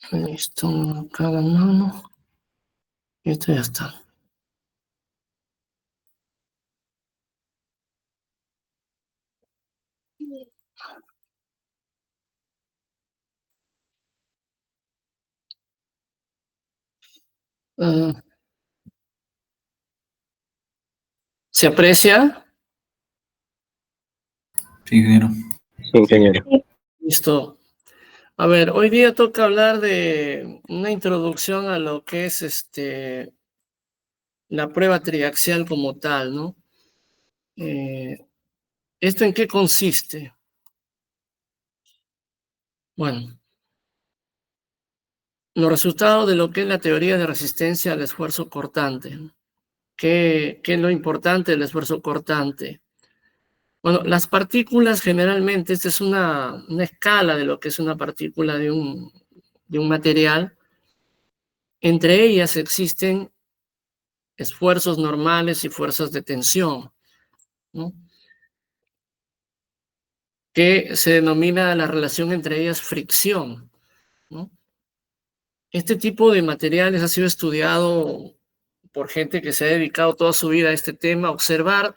Listo, cada mano. Y esto ya está. Ah, ¿se aprecia? Sí, ingeniero. Sí, ingeniero. Listo. A ver, hoy día toca hablar de una introducción a lo que es la prueba triaxial como tal, ¿no? ¿Esto en qué consiste? Bueno, los resultados de lo que es la teoría de resistencia al esfuerzo cortante. ¿Qué es lo importante del esfuerzo cortante? Bueno, las partículas generalmente, esta es una escala de lo que es una partícula de un material. Entre ellas existen esfuerzos normales y fuerzas de tensión, ¿no? Que se denomina la relación entre ellas fricción, ¿no? Este tipo de materiales ha sido estudiado por gente que se ha dedicado toda su vida a este tema, a observar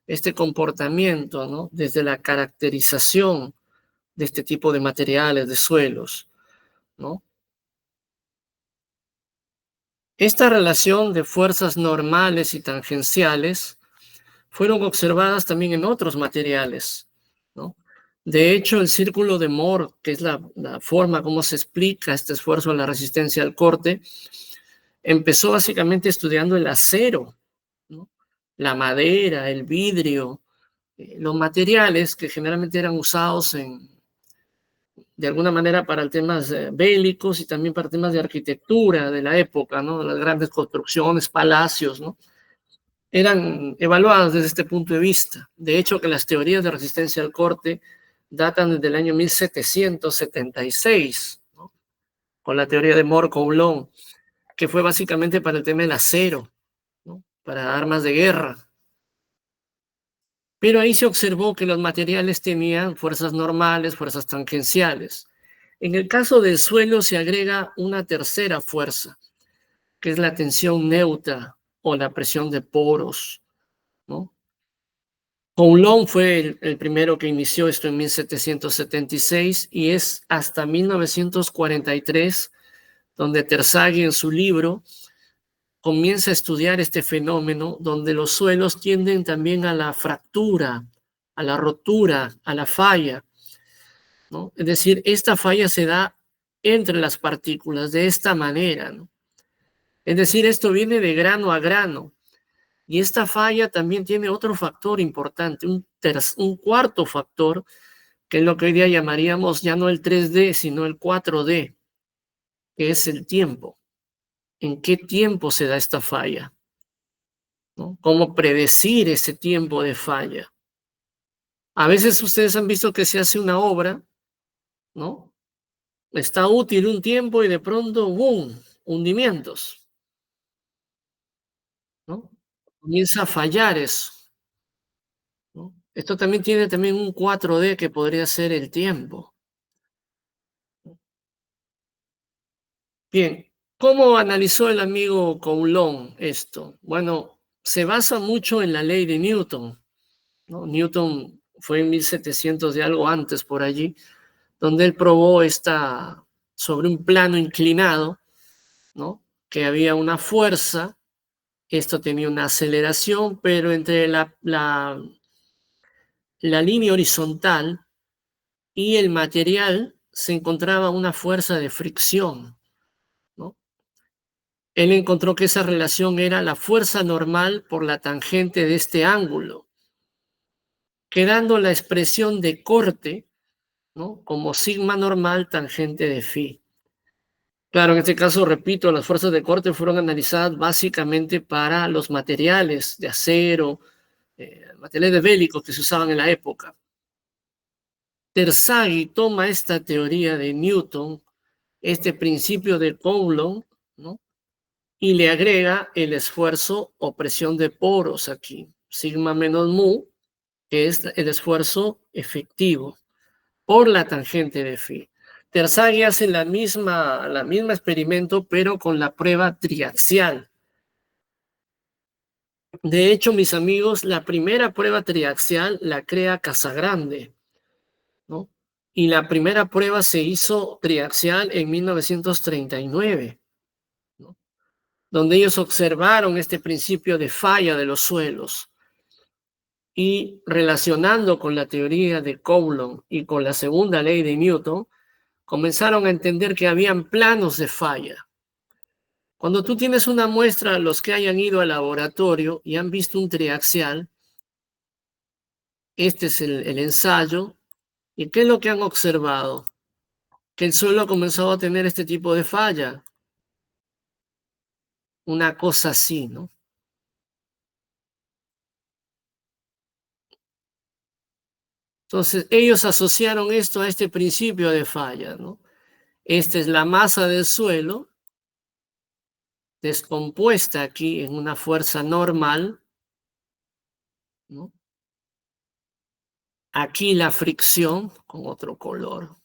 este comportamiento, ¿no? Desde la caracterización de este tipo de materiales, de suelos, ¿no? Esta relación de fuerzas normales y tangenciales fueron observadas también en otros materiales, ¿no? De hecho, el círculo de Moore, que es la forma como se explica este esfuerzo a la resistencia al corte, empezó básicamente estudiando el acero, ¿no? La madera, el vidrio, los materiales que generalmente eran usados de alguna manera para temas bélicos y también para temas de arquitectura de la época, ¿no? Las grandes construcciones, palacios, ¿no? Eran evaluadas desde este punto de vista. De hecho, que las teorías de resistencia al corte datan desde el año 1776, ¿no? Con la teoría de Moore-Coulomb, que fue básicamente para el tema del acero, ¿no? Para armas de guerra. Pero ahí se observó que los materiales tenían fuerzas normales, fuerzas tangenciales. En el caso del suelo se agrega una tercera fuerza, que es la tensión neutra o la presión de poros, ¿no? Coulomb fue el primero que inició esto en 1776 y es hasta 1943 donde Terzaghi en su libro comienza a estudiar este fenómeno donde los suelos tienden también a la fractura, a la rotura, a la falla, ¿no? Es decir, esta falla se da entre las partículas de esta manera, ¿no? Es decir, esto viene de grano a grano. Y esta falla también tiene otro factor importante, un cuarto factor, que es lo que hoy día llamaríamos ya no el 3D, sino el 4D, que es el tiempo. ¿En qué tiempo se da esta falla? ¿No? ¿Cómo predecir ese tiempo de falla? A veces ustedes han visto que se hace una obra, ¿no? Está útil un tiempo y de pronto, ¡boom!, hundimientos, ¿no? Comienza a fallar eso, ¿no? Esto también tiene también un 4D que podría ser el tiempo. Bien, ¿cómo analizó el amigo Coulomb esto? Bueno, se basa mucho en la ley de Newton, ¿no? Newton fue en 1700 de algo antes por allí, donde él probó sobre un plano inclinado, ¿no? Que había una fuerza, esto tenía una aceleración, pero entre la línea horizontal y el material se encontraba una fuerza de fricción, ¿no? Él encontró que esa relación era la fuerza normal por la tangente de este ángulo, quedando la expresión de corte, ¿no?, como sigma normal tangente de phi. Claro, en este caso, repito, las fuerzas de corte fueron analizadas básicamente para los materiales de acero, materiales bélicos que se usaban en la época. Terzaghi toma esta teoría de Newton, este principio de Coulomb, ¿no?, y le agrega el esfuerzo o presión de poros aquí, sigma menos mu, que es el esfuerzo efectivo por la tangente de phi. Terzaghi hace la misma experimento, pero con la prueba triaxial. De hecho, mis amigos, la primera prueba triaxial la crea Casagrande, ¿no? Y la primera prueba se hizo triaxial en 1939, ¿no? Donde ellos observaron este principio de falla de los suelos y relacionando con la teoría de Coulomb y con la segunda ley de Newton, comenzaron a entender que habían planos de falla. Cuando tú tienes una muestra, los que hayan ido al laboratorio y han visto un triaxial, este es el ensayo, ¿y qué es lo que han observado? Que el suelo ha comenzado a tener este tipo de falla, una cosa así, ¿no? Entonces, ellos asociaron esto a este principio de falla, ¿no? Esta es la masa del suelo descompuesta aquí en una fuerza normal, ¿no? Aquí la fricción con otro color,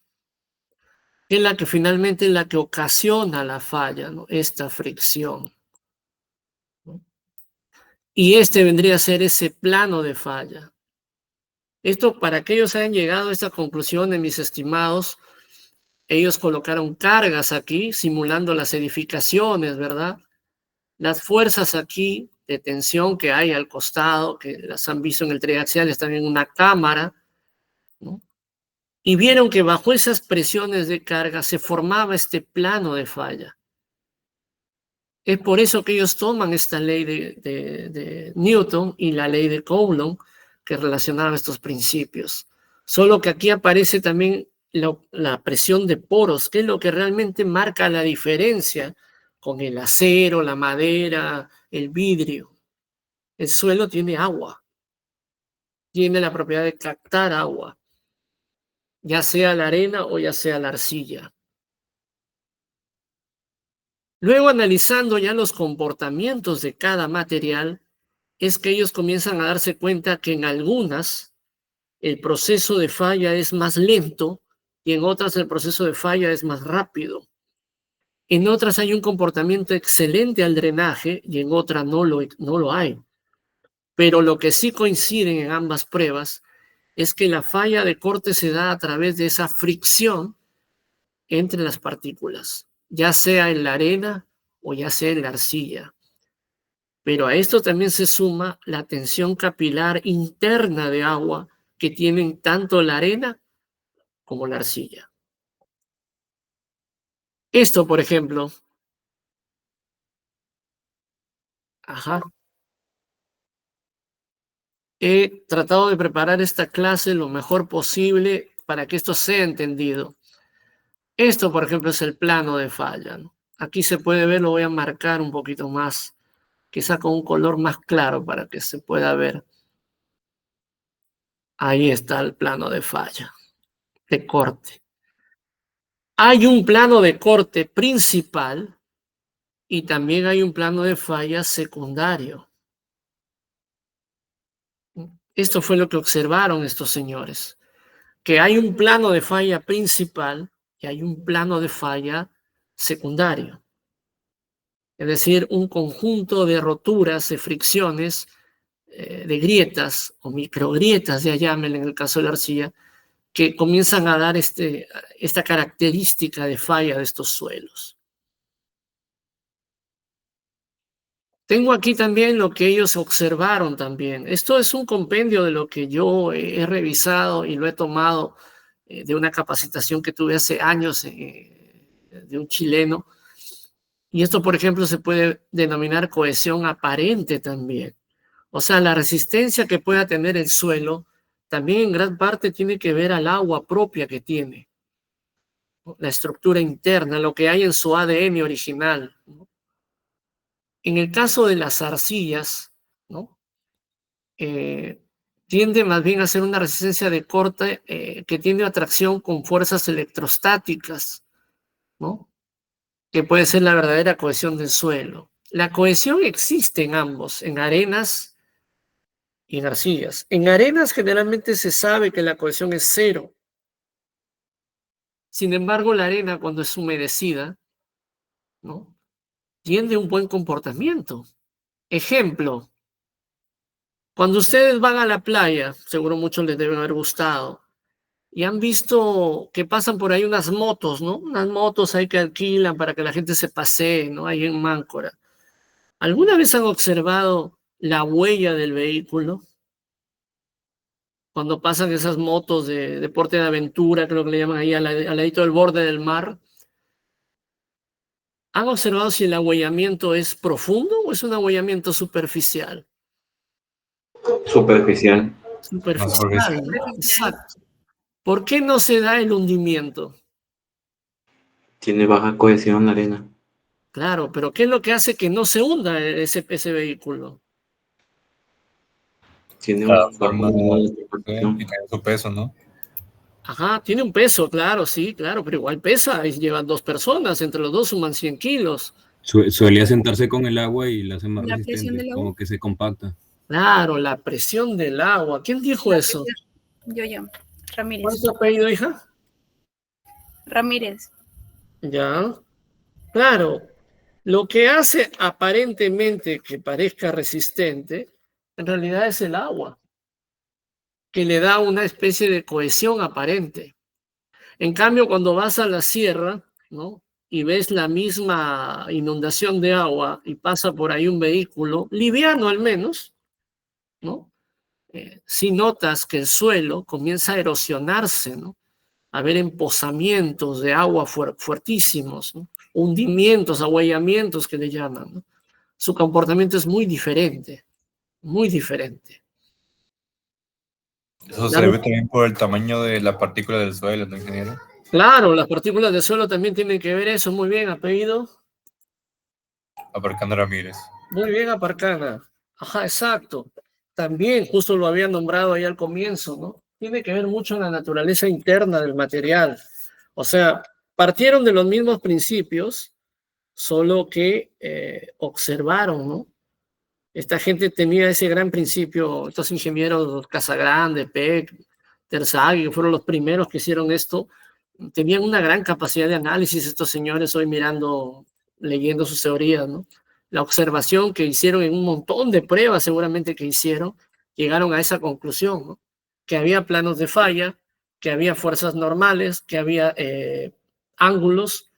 es la que finalmente es la que ocasiona la falla, ¿no? Esta fricción, ¿no? Y este vendría a ser ese plano de falla. Esto, para que ellos hayan llegado a esta conclusión, mis estimados, ellos colocaron cargas aquí, simulando las edificaciones, ¿verdad? Las fuerzas aquí de tensión que hay al costado, que las han visto en el triaxial, están en una cámara, ¿no? Y vieron que bajo esas presiones de carga se formaba este plano de falla. Es por eso que ellos toman esta ley de Newton y la ley de Coulomb que relacionaban estos principios. Solo que aquí aparece también la presión de poros, que es lo que realmente marca la diferencia con el acero, la madera, el vidrio. El suelo tiene agua, tiene la propiedad de captar agua, ya sea la arena o ya sea la arcilla. Luego, analizando ya los comportamientos de cada material, es que ellos comienzan a darse cuenta que en algunas el proceso de falla es más lento y en otras el proceso de falla es más rápido. En otras hay un comportamiento excelente al drenaje y en otras no lo hay. Pero lo que sí coinciden en ambas pruebas es que la falla de corte se da a través de esa fricción entre las partículas, ya sea en la arena o ya sea en la arcilla. Pero a esto también se suma la tensión capilar interna de agua que tienen tanto la arena como la arcilla. Esto, por ejemplo, ajá, he tratado de preparar esta clase lo mejor posible para que esto sea entendido. Esto, por ejemplo, es el plano de falla, ¿no? Aquí se puede ver, lo voy a marcar un poquito más, quizá con un color más claro para que se pueda ver. Ahí está el plano de falla, de corte. Hay un plano de corte principal y también hay un plano de falla secundario. Esto fue lo que observaron estos señores, que hay un plano de falla principal y hay un plano de falla secundario. Es decir, un conjunto de roturas, de fricciones, de grietas o microgrietas, ya llamen en el caso de la arcilla, que comienzan a dar esta característica de falla de estos suelos. Tengo aquí también lo que ellos observaron también. Esto es un compendio de lo que yo he revisado y lo he tomado de una capacitación que tuve hace años de un chileno. Y esto, por ejemplo, se puede denominar cohesión aparente también. O sea, la resistencia que pueda tener el suelo también en gran parte tiene que ver al agua propia que tiene, ¿no? La estructura interna, lo que hay en su ADN original, ¿no? En el caso de las arcillas, ¿no? Eh, tiende más bien a ser una resistencia de corte que tiene atracción con fuerzas electrostáticas, ¿no? Que puede ser la verdadera cohesión del suelo. La cohesión existe en ambos, en arenas y en arcillas. En arenas generalmente se sabe que la cohesión es cero. Sin embargo, la arena, cuando es humedecida, ¿no?, tiene un buen comportamiento. Ejemplo, cuando ustedes van a la playa, seguro muchos les deben haber gustado, y han visto que pasan por ahí unas motos, ¿no? Unas motos ahí que alquilan para que la gente se pasee, ¿no? Ahí en Máncora. ¿Alguna vez han observado la huella del vehículo? Cuando pasan esas motos de deporte de aventura, creo que le llaman ahí al ladito del borde del mar. ¿Han observado si el ahuellamiento es profundo o es un ahuellamiento superficial? Superficial. Más Superficial, superficial. ¿no? Exacto. ¿Por qué no se da el hundimiento? Tiene baja cohesión la arena. Claro, pero ¿qué es lo que hace que no se hunda ese vehículo? Tiene La un bajo forma grado de y protección. tiene su peso, ¿no? Ajá, tiene un peso, claro, sí, claro, pero igual pesa, y llevan 2 personas, entre los 2 suman 100 kilos. Suele asentarse con el agua y la hace más La presión resistente, del agua. como que se compacta. Claro, la presión del agua. ¿Quién dijo La eso? presión. Yo. Ramírez. ¿Cuál es tu apellido, hija? Ramírez. Ya, claro. Lo que hace aparentemente que parezca resistente, en realidad es el agua, que le da una especie de cohesión aparente. En cambio, cuando vas a la sierra, ¿no?, y ves la misma inundación de agua y pasa por ahí un vehículo, liviano al menos, ¿no? Sí notas que el suelo comienza a erosionarse, ¿no? A haber empozamientos de agua fuertísimos, ¿no? Hundimientos, ahuellamientos que le llaman, ¿no? Su comportamiento es muy diferente, muy diferente. Eso se debe también por el tamaño de la partícula del suelo, ¿no, ingeniero? Claro, las partículas del suelo también tienen que ver eso. Muy bien, apellido. Aparcando Ramírez. Muy bien, Aparcana. Ajá, exacto. También, justo lo había nombrado ahí al comienzo, ¿no? Tiene que ver mucho en la naturaleza interna del material. O sea, partieron de los mismos principios, solo que observaron, ¿no? Esta gente tenía ese gran principio, estos ingenieros Casagrande, Peck, Terzaghi, que fueron los primeros que hicieron esto, tenían una gran capacidad de análisis estos señores hoy mirando, leyendo sus teorías, ¿no? La observación que hicieron en un montón de pruebas seguramente que hicieron, llegaron a esa conclusión, ¿no? Que había planos de falla, que había fuerzas normales, que había ángulos,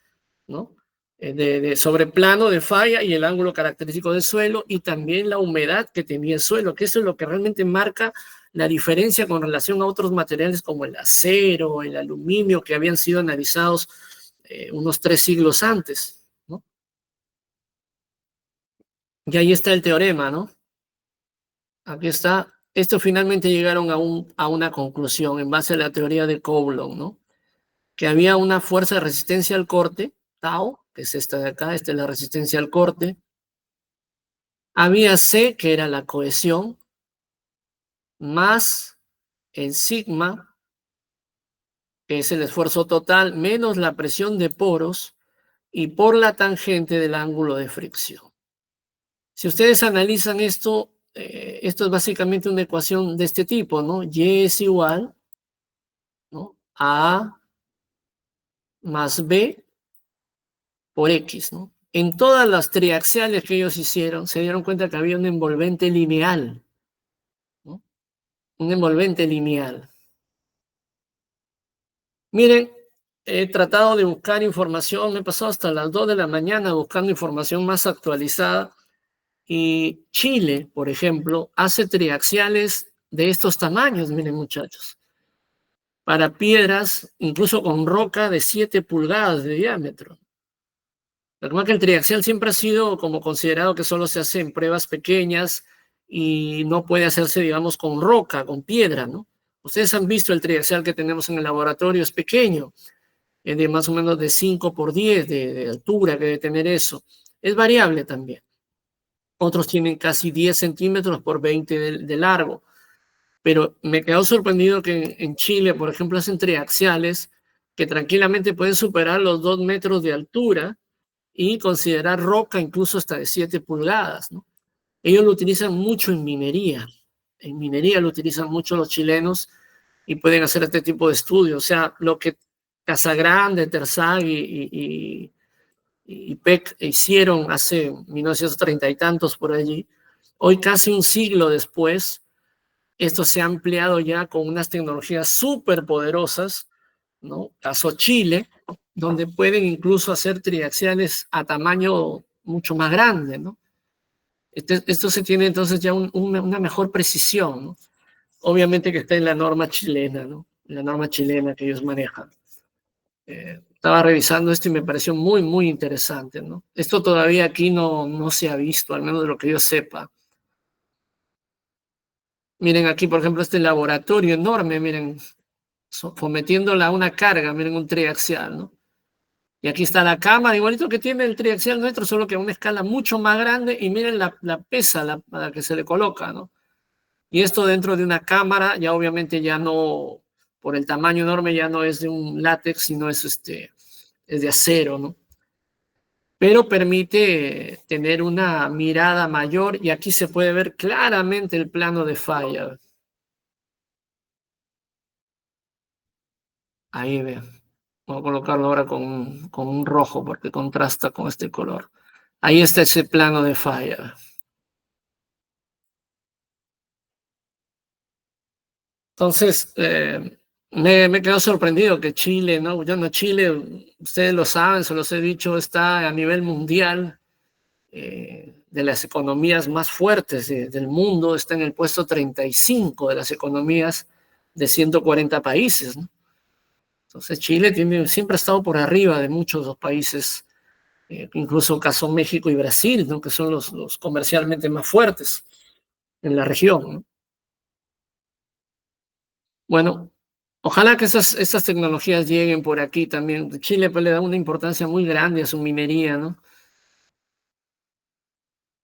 ¿no?, de sobreplano de falla y el ángulo característico del suelo y también la humedad que tenía el suelo, que eso es lo que realmente marca la diferencia con relación a otros materiales como el acero, el aluminio, que habían sido analizados unos 3 siglos antes, ¿no? Y ahí está el teorema, ¿no? Aquí está. Esto finalmente llegaron a una conclusión en base a la teoría de Coulomb, ¿no? Que había una fuerza de resistencia al corte, tau, que es esta de acá, esta es la resistencia al corte. Había C, que era la cohesión, más el sigma, que es el esfuerzo total, menos la presión de poros y por la tangente del ángulo de fricción. Si ustedes analizan esto, esto es básicamente una ecuación de este tipo, ¿no? Y es igual, ¿no?, a más B por X, ¿no? En todas las triaxiales que ellos hicieron, se dieron cuenta que había un envolvente lineal, ¿no? Un envolvente lineal. Miren, he tratado de buscar información, me he pasado hasta las 2 de la mañana buscando información más actualizada, y Chile, por ejemplo, hace triaxiales de estos tamaños, miren muchachos, para piedras, incluso con roca de 7 pulgadas de diámetro. Recuerda que el triaxial siempre ha sido como considerado que solo se hace en pruebas pequeñas y no puede hacerse, digamos, con roca, con piedra, ¿no? Ustedes han visto el triaxial que tenemos en el laboratorio, es pequeño, es de más o menos de 5 por 10 de altura que debe tener eso. Es variable también. Otros tienen casi 10 centímetros por 20 de largo. Pero me quedó sorprendido que en Chile, por ejemplo, hacen triaxiales que tranquilamente pueden superar los 2 metros de altura y considerar roca incluso hasta de 7 pulgadas, ¿no? Ellos lo utilizan mucho en minería. En minería lo utilizan mucho los chilenos y pueden hacer este tipo de estudios. O sea, lo que Casagrande, Terzag y Peck hicieron hace 1930 y tantos por allí, hoy casi un siglo después, esto se ha ampliado ya con unas tecnologías súper poderosas, ¿no? Caso Chile, donde pueden incluso hacer triaxiales a tamaño mucho más grande, ¿no? Esto se tiene entonces ya una mejor precisión, ¿no? Obviamente que está en la norma chilena, ¿no? La norma chilena que ellos manejan. Estaba revisando esto y me pareció muy, muy interesante, ¿no? Esto todavía aquí no se ha visto, al menos de lo que yo sepa. Miren aquí, por ejemplo, este laboratorio enorme, miren, sometiéndola a una carga, miren, un triaxial, ¿no? Y aquí está la cámara, igualito que tiene el triaxial nuestro, solo que a una escala mucho más grande, y miren la pesa a la que se le coloca, ¿no? Y esto dentro de una cámara, ya obviamente ya no, por el tamaño enorme, ya no es de un látex, sino es de acero, ¿no? Pero permite tener una mirada mayor, y aquí se puede ver claramente el plano de falla. Ahí vean. Voy a colocarlo ahora con un rojo porque contrasta con este color. Ahí está ese plano de falla. Entonces, me quedo sorprendido que Chile, ¿no? Yo no, Chile, ustedes lo saben, se los he dicho, está a nivel mundial de las economías más fuertes del mundo, está en el puesto 35 de las economías de 140 países, ¿no? Entonces, Chile siempre ha estado por arriba de muchos de los países, incluso caso México y Brasil, ¿no? Que son los comercialmente más fuertes en la región, ¿no? Bueno, ojalá que esas tecnologías lleguen por aquí también. Chile pues, le da una importancia muy grande a su minería, ¿no?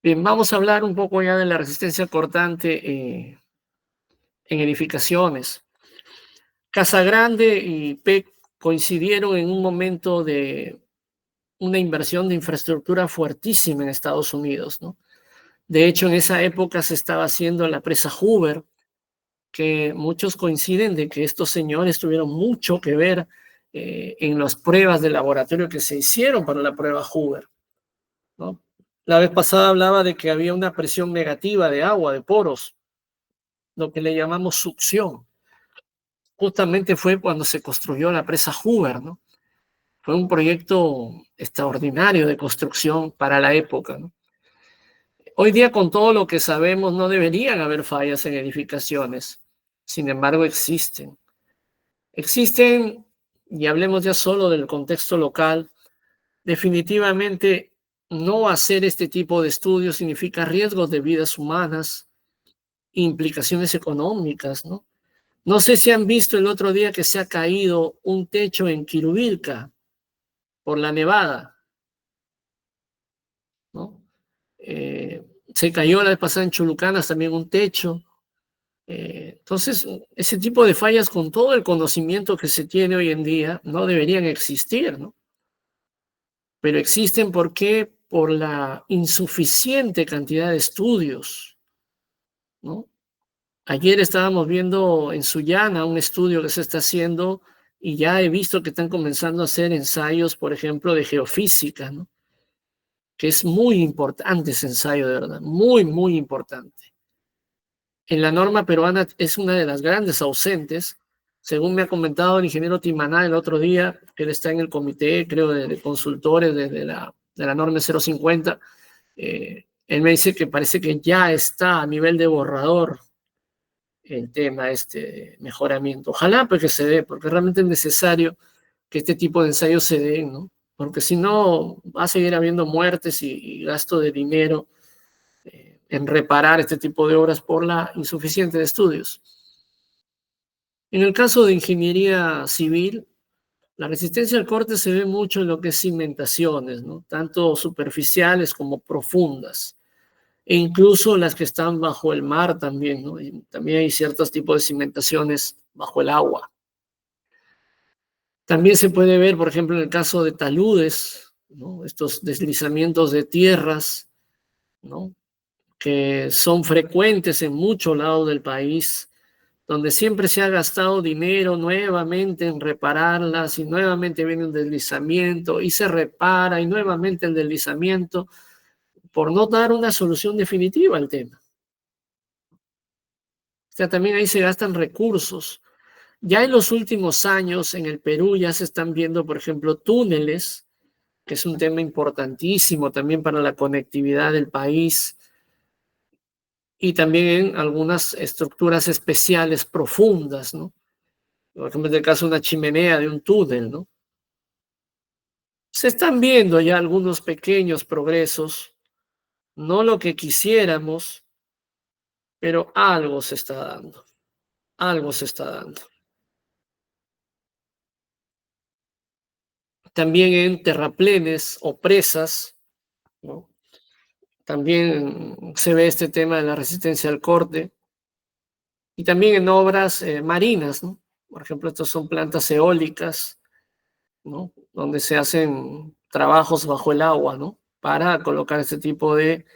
Bien, vamos a hablar un poco ya de la resistencia cortante en edificaciones. Casagrande y Peck coincidieron en un momento de una inversión de infraestructura fuertísima en Estados Unidos, ¿no? De hecho, en esa época se estaba haciendo la presa Hoover, que muchos coinciden de que estos señores tuvieron mucho que ver en las pruebas de laboratorio que se hicieron para la prueba Hoover, ¿no? La vez pasada hablaba de que había una presión negativa de agua, de poros, lo que le llamamos succión. Justamente fue cuando se construyó la presa Hoover, ¿no? Fue un proyecto extraordinario de construcción para la época, ¿no? Hoy día, con todo lo que sabemos, no deberían haber fallas en edificaciones. Sin embargo, existen. Existen, y hablemos ya solo del contexto local, definitivamente no hacer este tipo de estudios significa riesgos de vidas humanas, implicaciones económicas, ¿no? No sé si han visto el otro día que se ha caído un techo en Quirubilca por la nevada, ¿no? Se cayó la vez pasada en Chulucanas también un techo. Entonces, ese tipo de fallas, con todo el conocimiento que se tiene hoy en día, no deberían existir, ¿no? Pero existen, ¿por qué? Por la insuficiente cantidad de estudios, ¿no? Ayer estábamos viendo en Sullana un estudio que se está haciendo y ya he visto que están comenzando a hacer ensayos, por ejemplo, de geofísica, ¿no? Que es muy importante ese ensayo, de verdad, muy, muy importante. En la norma peruana es una de las grandes ausentes, según me ha comentado el ingeniero Timaná el otro día, que él está en el comité, creo, de consultores de la norma 050. Él me dice que parece que ya está a nivel de borrador el tema, este mejoramiento. Ojalá pues que se dé, porque realmente es necesario que este tipo de ensayos se den, ¿no? Porque si no, va a seguir habiendo muertes y gasto de dinero en reparar este tipo de obras por la insuficiencia de estudios. En el caso de ingeniería civil, la resistencia al corte se ve mucho en lo que es cimentaciones, ¿no? Tanto superficiales como profundas, e incluso las que están bajo el mar también, ¿no? Y también hay ciertos tipos de cimentaciones bajo el agua. También se puede ver, por ejemplo, en el caso de taludes, ¿no? Estos deslizamientos de tierras, ¿no? Que son frecuentes en muchos lados del país. donde siempre se ha gastado dinero nuevamente en repararlas y nuevamente viene un deslizamiento y se repara y nuevamente el deslizamiento por no dar una solución definitiva al tema. O sea, también ahí se gastan recursos. Ya en los últimos años en el Perú ya se están viendo, por ejemplo, túneles, que es un tema importantísimo también para la conectividad del país, y también en algunas estructuras especiales profundas, ¿no? Por ejemplo, en el caso de una chimenea de un túnel, ¿no? Se están viendo ya algunos pequeños progresos, no lo que quisiéramos, pero algo se está dando, algo se está dando. También en terraplenes o presas, ¿no? También se ve este tema de la resistencia al corte y también en obras marinas, ¿no? Por ejemplo, estas son plantas eólicas, ¿no? Donde se hacen trabajos bajo el agua, ¿no? Para colocar este tipo de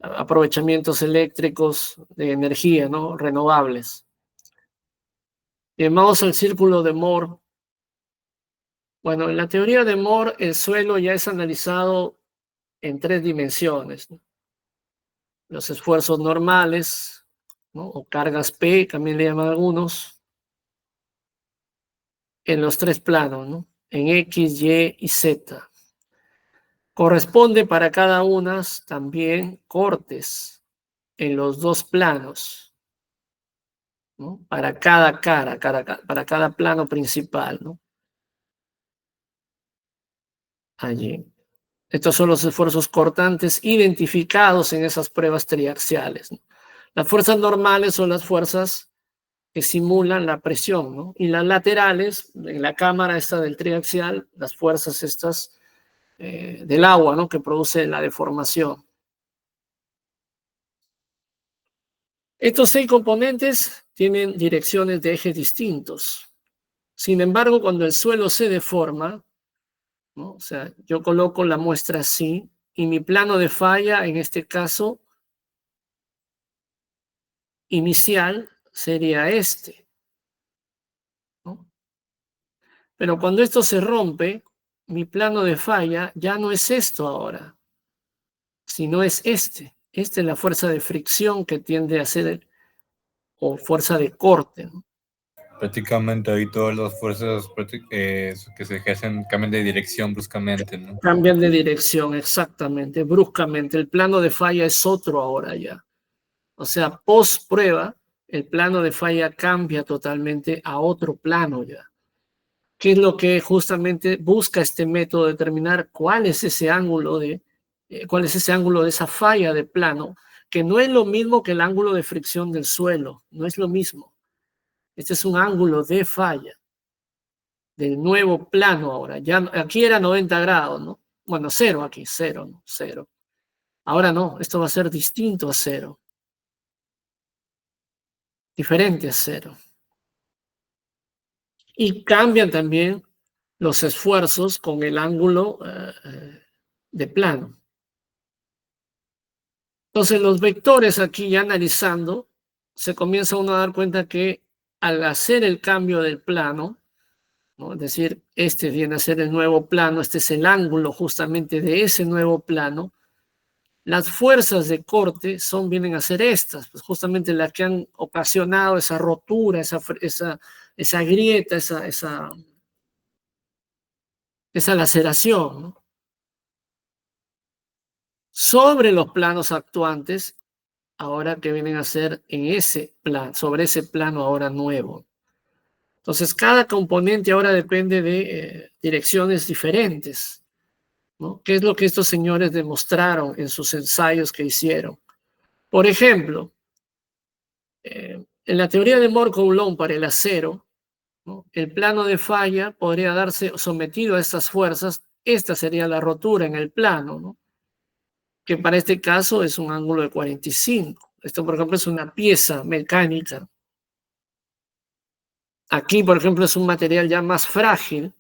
aprovechamientos eléctricos de energía, ¿no? Renovables. Bien, vamos al círculo de Moore. Bueno, en la teoría de Moore, el suelo ya es analizado en 3 dimensiones, ¿no? Los esfuerzos normales, ¿no? O cargas P, también le llaman algunos, en los 3 planos, ¿no? En X, Y y Z. Corresponde para cada una también cortes en los 2 planos, ¿no? Para cada para cada plano principal, ¿no? Allí. Estos son los esfuerzos cortantes identificados en esas pruebas triaxiales, ¿no? Las fuerzas normales son las fuerzas que simulan la presión, ¿no? Y las laterales, en la cámara esta del triaxial, las fuerzas estas del agua, ¿no? Que produce la deformación. Estos 6 componentes tienen direcciones de eje distintos. Sin embargo, cuando el suelo se deforma, ¿no? O sea, yo coloco la muestra así y mi plano de falla, en este caso, inicial, sería este, ¿no? Pero cuando esto se rompe, mi plano de falla ya no es esto ahora, sino es este. Esta es la fuerza de fricción que tiende a ser, o fuerza de corte, ¿no? Prácticamente ahí todas las fuerzas que se ejercen cambian de dirección bruscamente, ¿no? Cambian de dirección, exactamente, bruscamente. El plano de falla es otro ahora ya. O sea, post prueba, el plano de falla cambia totalmente a otro plano ya. ¿Qué es lo que justamente busca este método? Determinar cuál es ese ángulo de esa falla de plano, que no es lo mismo que el ángulo de fricción del suelo, no es lo mismo. Este es un ángulo de falla del nuevo plano ahora. Ya aquí era 90 grados, ¿no? Bueno, 0 aquí, 0, ¿no? 0. Ahora no, esto va a ser distinto a 0. Diferente a 0. Y cambian también los esfuerzos con el ángulo de plano. Entonces, los vectores aquí ya analizando, se comienza uno a dar cuenta que al hacer el cambio del plano, ¿no? Es decir, este viene a ser el nuevo plano, este es el ángulo justamente de ese nuevo plano, las fuerzas de corte vienen a ser estas, pues justamente las que han ocasionado esa rotura, esa grieta, esa laceración, ¿no? Sobre los planos actuantes, ahora que vienen a ser en ese plano, sobre ese plano ahora nuevo. Entonces, cada componente ahora depende de direcciones diferentes, ¿no? ¿Qué es lo que estos señores demostraron en sus ensayos que hicieron? Por ejemplo, en la teoría de Moore-Coulomb para el acero, ¿no? El plano de falla podría darse sometido a estas fuerzas. Esta sería la rotura en el plano, ¿no? Que para este caso es un ángulo de 45. Esto, por ejemplo, es una pieza mecánica. Aquí, por ejemplo, es un material ya más frágil.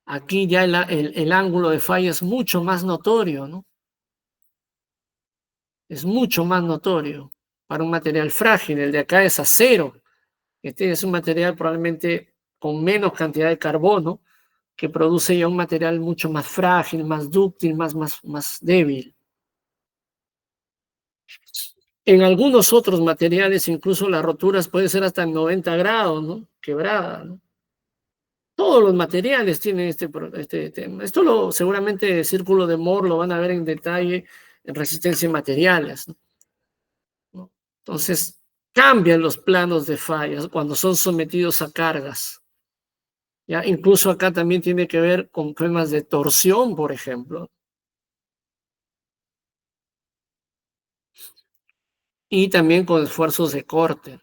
Aquí ya el ángulo de falla es mucho más notorio, ¿no? Es mucho más notorio para un material frágil. El de acá es acero. Este es un material probablemente con menos cantidad de carbono, que produce ya un material mucho más frágil, más dúctil, más débil. En algunos otros materiales, incluso las roturas pueden ser hasta en 90 grados, ¿no? Quebrada, ¿no? Todos los materiales tienen este tema. Esto seguramente el círculo de Moore lo van a ver en detalle en resistencia en materiales, ¿no? Entonces, cambian los planos de fallas cuando son sometidos a cargas. ¿Ya? Incluso acá también tiene que ver con temas de torsión, por ejemplo. Y también con esfuerzos de corte.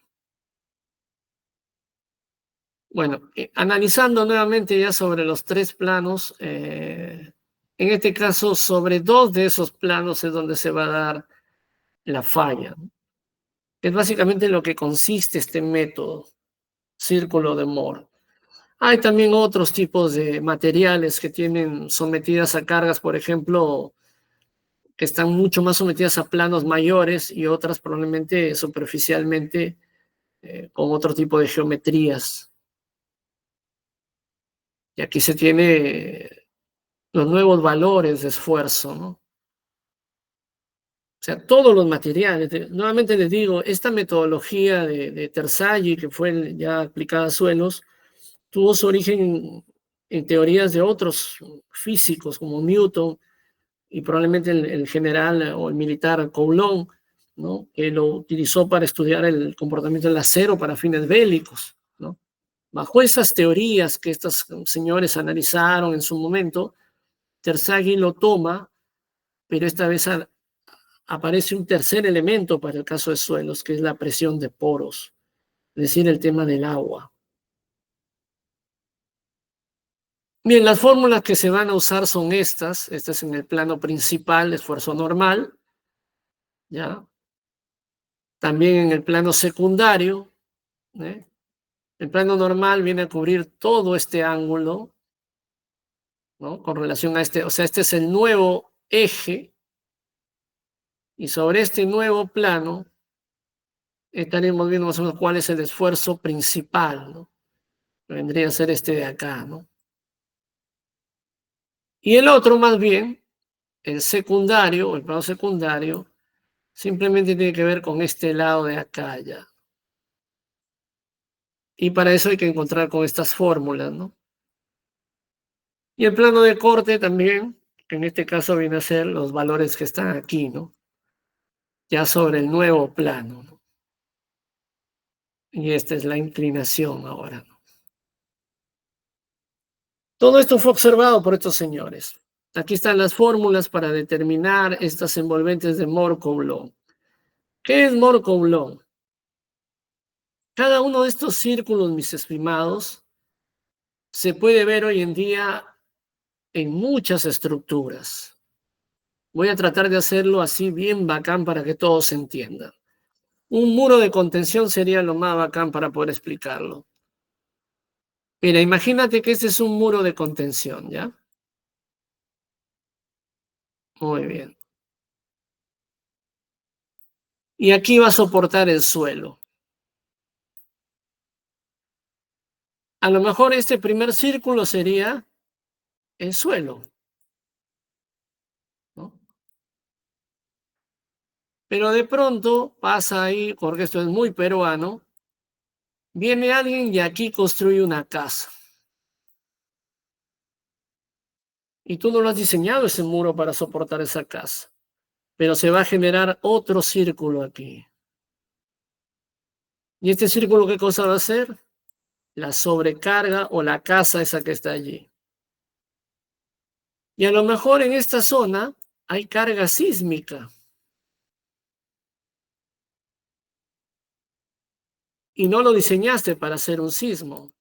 Bueno, analizando nuevamente ya sobre los tres planos, en este caso sobre dos de esos planos es donde se va a dar la falla, ¿no? Es básicamente lo que consiste este método, círculo de Moore. Hay también otros tipos de materiales que tienen sometidas a cargas, por ejemplo, que están mucho más sometidas a planos mayores y otras probablemente superficialmente con otro tipo de geometrías. Y aquí se tiene los nuevos valores de esfuerzo, ¿no? O sea, todos los materiales. Nuevamente les digo, esta metodología de Terzaghi, que fue ya aplicada a suelos, tuvo su origen en teorías de otros físicos como Newton y probablemente el general o el militar Coulomb, ¿no? Que lo utilizó para estudiar el comportamiento del acero para fines bélicos, ¿no? Bajo esas teorías que estos señores analizaron en su momento, Terzaghi lo toma, pero esta vez aparece un tercer elemento para el caso de suelos, que es la presión de poros, es decir, el tema del agua. Bien, las fórmulas que se van a usar son estas en el plano principal, esfuerzo normal, ¿ya? También en el plano secundario, ¿eh? El plano normal viene a cubrir todo este ángulo, ¿no? Con relación a o sea, este es el nuevo eje, y sobre este nuevo plano estaremos viendo más o menos cuál es el esfuerzo principal, ¿no? Vendría a ser este de acá, ¿no? Y el otro, más bien, el secundario, o el plano secundario, simplemente tiene que ver con este lado de acá ya. Y para eso hay que encontrar con estas fórmulas, ¿no? Y el plano de corte también, que en este caso viene a ser los valores que están aquí, ¿no? Ya sobre el nuevo plano, ¿no? Y esta es la inclinación ahora, ¿no? Todo esto fue observado por estos señores. Aquí están las fórmulas para determinar estas envolventes de Moore-Coulomb. ¿Qué es Moore-Coulomb? Cada uno de estos círculos, mis estimados, se puede ver hoy en día en muchas estructuras. Voy a tratar de hacerlo así bien bacán para que todos entiendan. Un muro de contención sería lo más bacán para poder explicarlo. Mira, imagínate que este es un muro de contención, ¿ya? Muy bien. Y aquí va a soportar el suelo. A lo mejor este primer círculo sería el suelo, ¿no? Pero de pronto pasa ahí, porque esto es muy peruano, viene alguien y aquí construye una casa. Y tú no lo has diseñado ese muro para soportar esa casa. Pero se va a generar otro círculo aquí. ¿Y este círculo qué cosa va a hacer? La sobrecarga o la casa esa que está allí. Y a lo mejor en esta zona hay carga sísmica. Y no lo diseñaste para hacer un sismo.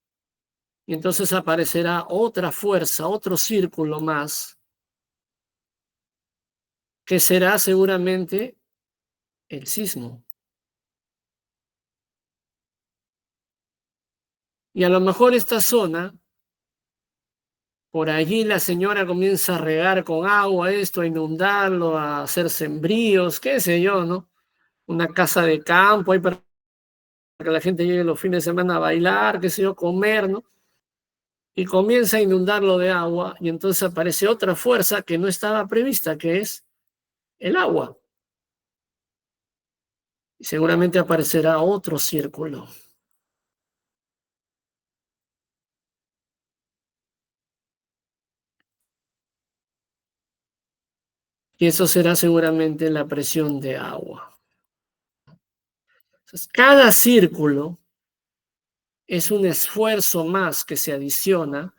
Y entonces aparecerá otra fuerza, otro círculo más, que será seguramente el sismo. Y a lo mejor esta zona, por allí la señora comienza a regar con agua esto, a inundarlo, a hacer sembríos, qué sé yo, ¿no? Una casa de campo, hay que la gente llegue los fines de semana a bailar, qué sé yo, comer, ¿no? Y comienza a inundarlo de agua y entonces aparece otra fuerza que no estaba prevista, que es el agua. Y seguramente aparecerá otro círculo. Y eso será seguramente la presión de agua. Entonces, cada círculo es un esfuerzo más que se adiciona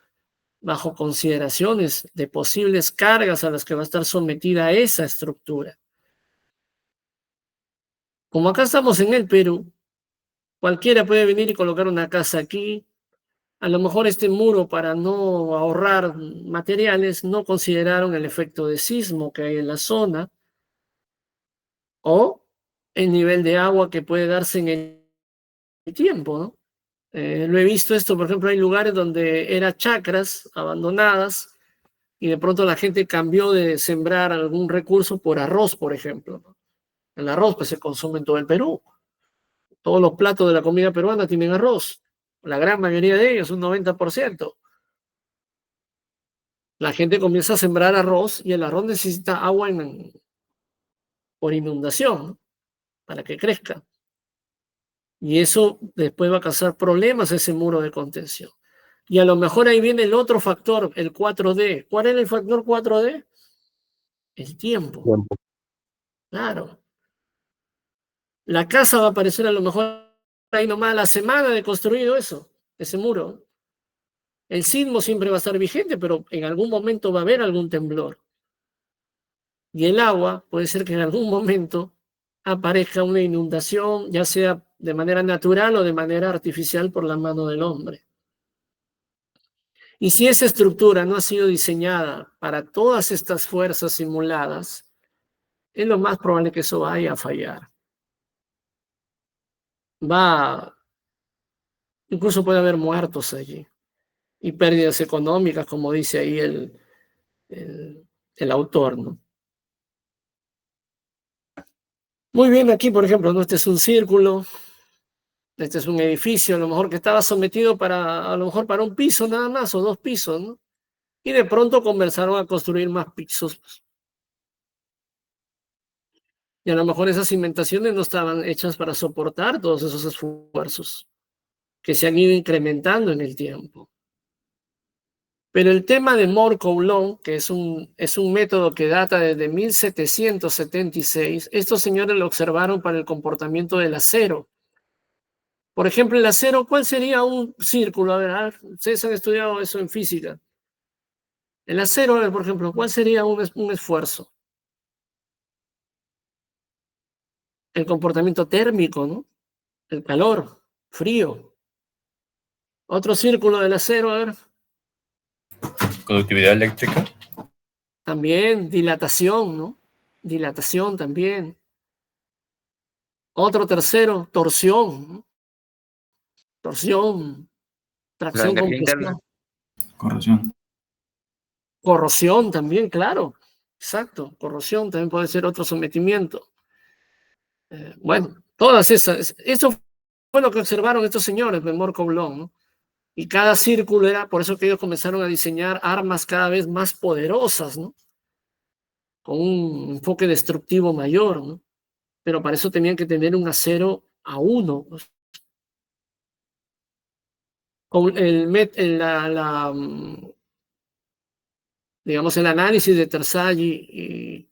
bajo consideraciones de posibles cargas a las que va a estar sometida esa estructura. Como acá estamos en el Perú, cualquiera puede venir y colocar una casa aquí. A lo mejor este muro, para no ahorrar materiales, no consideraron el efecto de sismo que hay en la zona o el nivel de agua que puede darse en el tiempo, ¿no? Lo he visto esto, por ejemplo, hay lugares donde eran chacras abandonadas y de pronto la gente cambió de sembrar algún recurso por arroz, por ejemplo, ¿no? El arroz pues se consume en todo el Perú. Todos los platos de la comida peruana tienen arroz. La gran mayoría de ellos, un 90%. La gente comienza a sembrar arroz y el arroz necesita agua por inundación, ¿no? Para que crezca. Y eso después va a causar problemas ese muro de contención. Y a lo mejor ahí viene el otro factor, el 4D. ¿Cuál es el factor 4D? El tiempo. Claro. La casa va a aparecer a lo mejor ahí nomás la semana de construido eso, ese muro. El sismo siempre va a estar vigente, pero en algún momento va a haber algún temblor. Y el agua puede ser que en algún momento aparezca una inundación, ya sea de manera natural o de manera artificial por la mano del hombre. Y si esa estructura no ha sido diseñada para todas estas fuerzas simuladas, es lo más probable que eso vaya a fallar. Incluso puede haber muertos allí y pérdidas económicas, como dice ahí el autor, ¿no? Muy bien, aquí, por ejemplo, ¿no? Este es un círculo, este es un edificio, a lo mejor que estaba sometido a lo mejor para un piso nada más o 2 pisos, ¿no? Y de pronto comenzaron a construir más pisos. Y a lo mejor esas cimentaciones no estaban hechas para soportar todos esos esfuerzos que se han ido incrementando en el tiempo. Pero el tema de Moore-Coulomb, que es un método que data desde 1776, estos señores lo observaron para el comportamiento del acero. Por ejemplo, el acero, ¿cuál sería un círculo? A ver, ustedes han estudiado eso en física. El acero, a ver, por ejemplo, ¿cuál sería un esfuerzo? El comportamiento térmico, ¿no? El calor, frío. Otro círculo del acero, a ver. Conductividad eléctrica. También dilatación, ¿no? Dilatación también. Otro tercero, torsión, ¿no? Torsión, tracción, compresión. Corrosión. Corrosión también, claro. Exacto, corrosión también puede ser otro sometimiento. Bueno, todas esas. Eso fue lo que observaron estos señores de Moore-Coulomb, ¿no? Y cada círculo era, por eso que ellos comenzaron a diseñar armas cada vez más poderosas, ¿no? Con un enfoque destructivo mayor, ¿no? Pero para eso tenían que tener un acero a 1. Con digamos, el análisis de Terzaghi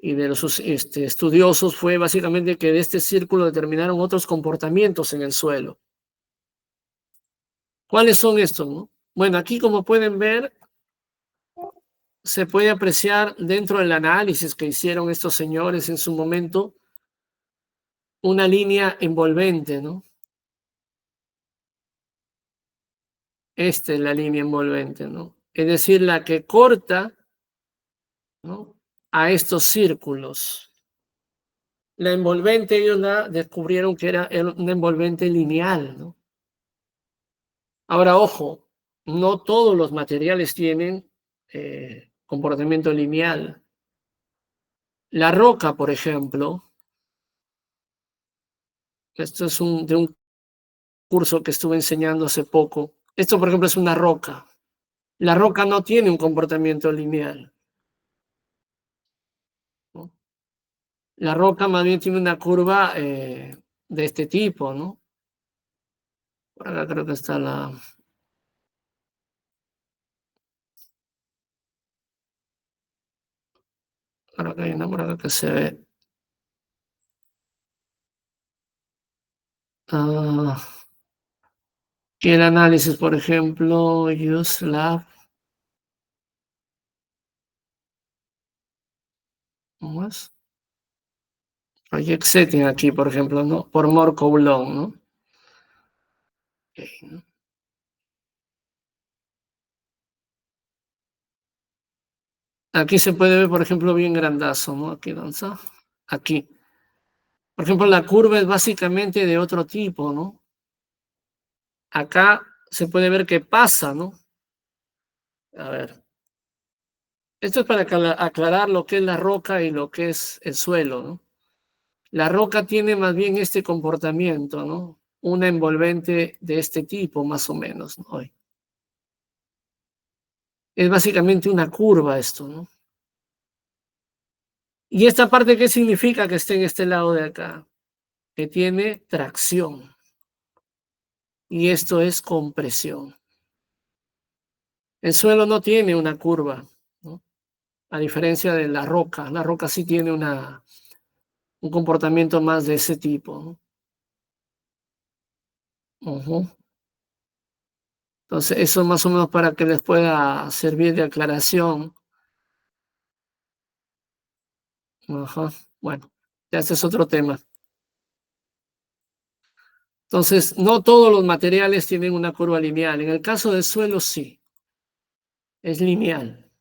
y de los estudiosos fue básicamente que de este círculo determinaron otros comportamientos en el suelo. ¿Cuáles son estos, no? Bueno, aquí como pueden ver, se puede apreciar dentro del análisis que hicieron estos señores en su momento una línea envolvente, ¿no? Esta es la línea envolvente, ¿no? Es decir, la que corta, ¿no?, a estos círculos. La envolvente ellos la descubrieron que era una envolvente lineal, ¿no? Ahora, ojo, no todos los materiales tienen comportamiento lineal. La roca, por ejemplo, esto es de un curso que estuve enseñando hace poco. Esto, por ejemplo, es una roca. La roca no tiene un comportamiento lineal, ¿no? La roca más bien tiene una curva de este tipo, ¿no? Por acá creo que está la... Por acá hay una por acá que se ve. Y el análisis, por ejemplo, use lab. ¿Cómo es? Project setting aquí, por ejemplo, ¿no? Por More Coulomb, ¿no? Okay, ¿no? Aquí se puede ver, por ejemplo, bien grandazo, ¿no? Aquí, ¿dónde está? Aquí. Por ejemplo, la curva es básicamente de otro tipo, ¿no? Acá se puede ver que pasa, ¿no? A ver. Esto es para aclarar lo que es la roca y lo que es el suelo, ¿no? La roca tiene más bien este comportamiento, ¿no? Una envolvente de este tipo, más o menos, ¿no? Es básicamente una curva esto, ¿no? ¿Y esta parte qué significa que esté en este lado de acá? Que tiene tracción. Y esto es compresión. El suelo no tiene una curva, ¿no? A diferencia de la roca sí tiene un comportamiento más de ese tipo, ¿no? Entonces, eso más o menos para que les pueda servir de aclaración. Ajá. Bueno, ya ese es otro tema. Entonces, no todos los materiales tienen una curva lineal. En el caso del suelo, sí. Es lineal.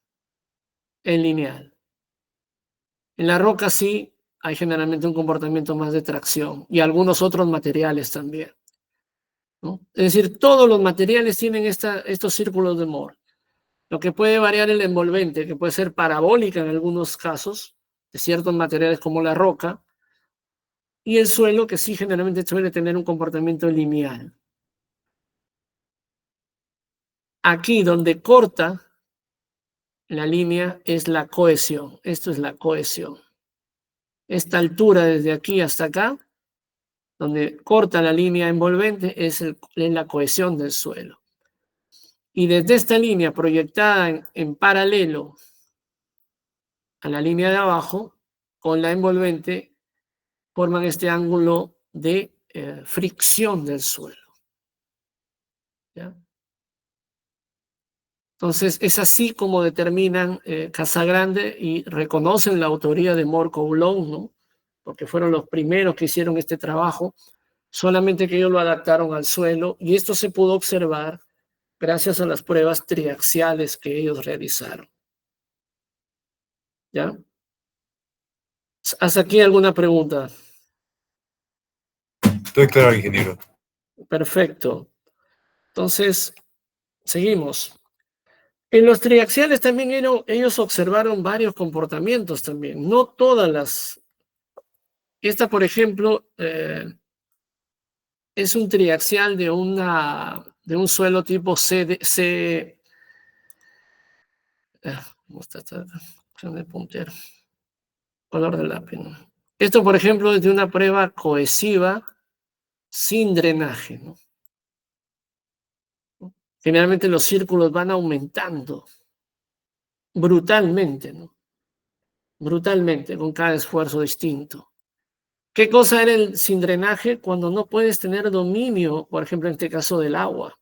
Es lineal. En la roca sí hay generalmente un comportamiento más de tracción y algunos otros materiales también, ¿no? Es decir, todos los materiales tienen estos círculos de Moore. Lo que puede variar el envolvente, que puede ser parabólica en algunos casos, de ciertos materiales como la roca, y el suelo, que sí generalmente suele tener un comportamiento lineal. Aquí donde corta la línea es la cohesión. Esto es la cohesión. Esta altura desde aquí hasta acá, donde corta la línea envolvente, es la cohesión del suelo. Y desde esta línea proyectada en paralelo a la línea de abajo, con la envolvente, forman este ángulo de fricción del suelo. ¿Ya? Entonces, es así como determinan Casagrande y reconocen la autoría de Moore Coulomb, ¿no? Porque fueron los primeros que hicieron este trabajo, solamente que ellos lo adaptaron al suelo, y esto se pudo observar gracias a las pruebas triaxiales que ellos realizaron. ¿Ya? ¿Hasta aquí alguna pregunta? Estoy claro, ingeniero. Perfecto. Entonces, seguimos. En los triaxiales también ellos observaron varios comportamientos también, no todas las... Esta, por ejemplo, es un triaxial de un suelo tipo C. ¿Cómo está esta opción de puntero? Color de lápiz, ¿no? Esto, por ejemplo, es de una prueba cohesiva sin drenaje, ¿no? Generalmente los círculos van aumentando brutalmente, ¿no? Brutalmente, con cada esfuerzo distinto. ¿Qué cosa era el sin drenaje? Cuando no puedes tener dominio, por ejemplo, en este caso del agua.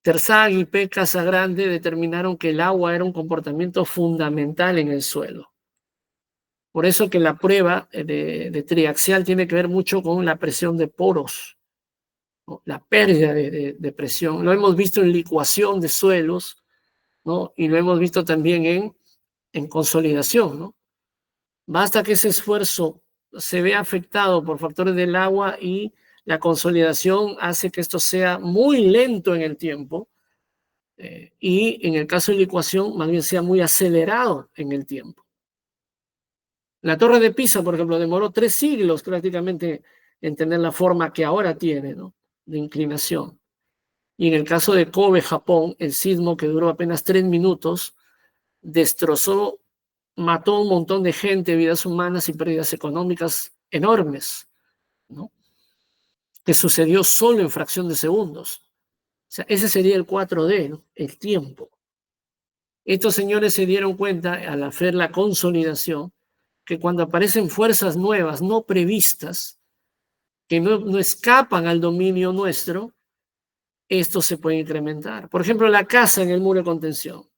Terzag y P. Casagrande determinaron que el agua era un comportamiento fundamental en el suelo. Por eso que la prueba de triaxial tiene que ver mucho con la presión de poros, ¿no? La pérdida de presión. Lo hemos visto en licuación de suelos, ¿no? Y lo hemos visto también en consolidación, ¿no? Basta que ese esfuerzo se vea afectado por factores del agua y la consolidación hace que esto sea muy lento en el tiempo y en el caso de licuación más bien sea muy acelerado en el tiempo. La Torre de Pisa, por ejemplo, demoró 3 siglos prácticamente en tener la forma que ahora tiene, ¿no? De inclinación. Y en el caso de Kobe, Japón, el sismo que duró apenas 3 minutos destrozó, mató a un montón de gente, vidas humanas y pérdidas económicas enormes, ¿no? Que sucedió solo en fracción de segundos. O sea, ese sería el 4D, ¿no? El tiempo. Estos señores se dieron cuenta al hacer la consolidación que cuando aparecen fuerzas nuevas, no previstas, que no escapan al dominio nuestro, esto se puede incrementar. Por ejemplo, la casa en el muro de contención,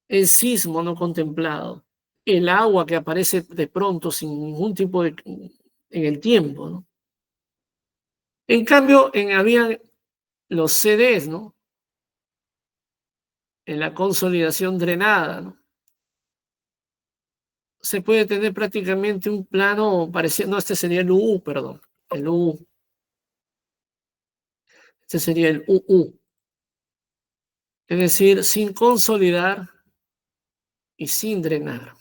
el sismo no contemplado, el agua que aparece de pronto sin ningún tipo de... en el tiempo, ¿no? En cambio, había los CDs, ¿no? En la consolidación drenada, ¿no? Se puede tener prácticamente un plano parecido, no, este sería el UU, perdón, el UU. Este sería el UU. Es decir, sin consolidar y sin drenar,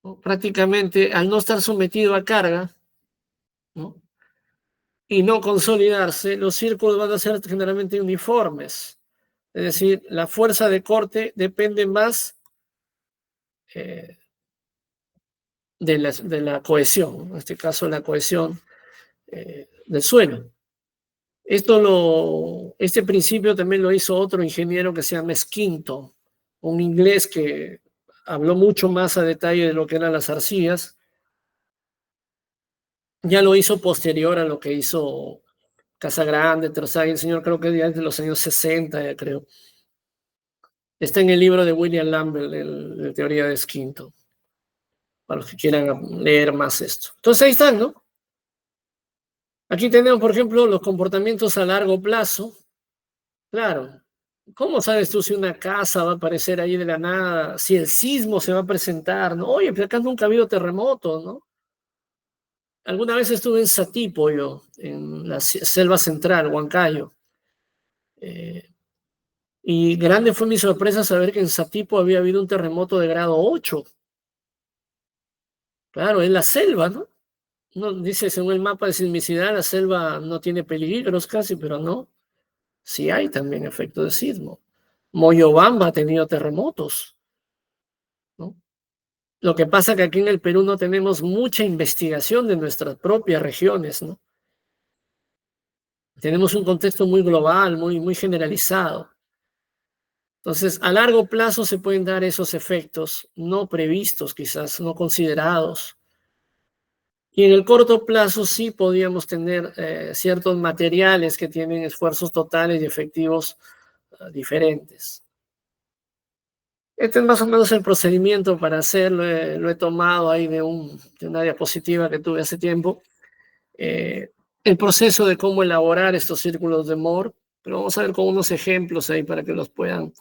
¿no? Prácticamente al no estar sometido a carga, ¿no? Y no consolidarse, los círculos van a ser generalmente uniformes. Es decir, la fuerza de corte depende más de la cohesión, en este caso la cohesión del suelo. Este principio también lo hizo otro ingeniero que se llama Skinton, un inglés que habló mucho más a detalle de lo que eran las arcillas. Ya lo hizo posterior a lo que hizo Casagrande, Terzaghi, el señor creo que ya es de los años 60, ya creo. Está en el libro de William Lambert, de teoría de Skinton, para los que quieran leer más esto. Entonces ahí están, ¿no? Aquí tenemos, por ejemplo, los comportamientos a largo plazo. Claro, ¿cómo sabes tú si una casa va a aparecer ahí de la nada? Si el sismo se va a presentar, ¿no? Oye, pero acá nunca ha habido terremotos, ¿no? Alguna vez estuve en Satipo, yo, en la selva central, Huancayo. Y grande fue mi sorpresa saber que en Satipo había habido un terremoto de grado 8. Claro, en la selva, ¿no? No, dice, según el mapa de sismicidad, la selva no tiene peligros casi, pero no. Sí hay también efecto de sismo. Moyobamba ha tenido terremotos, ¿no? Lo que pasa es que aquí en el Perú no tenemos mucha investigación de nuestras propias regiones, ¿no? Tenemos un contexto muy global, muy generalizado. Entonces, a largo plazo se pueden dar esos efectos no previstos, quizás no considerados. Y en el corto plazo sí podríamos tener ciertos materiales que tienen esfuerzos totales y efectivos diferentes. Este es más o menos el procedimiento para hacerlo. Lo he tomado ahí de una diapositiva que tuve hace tiempo. El proceso de cómo elaborar estos círculos de Moore, pero vamos a ver con unos ejemplos ahí para que los puedan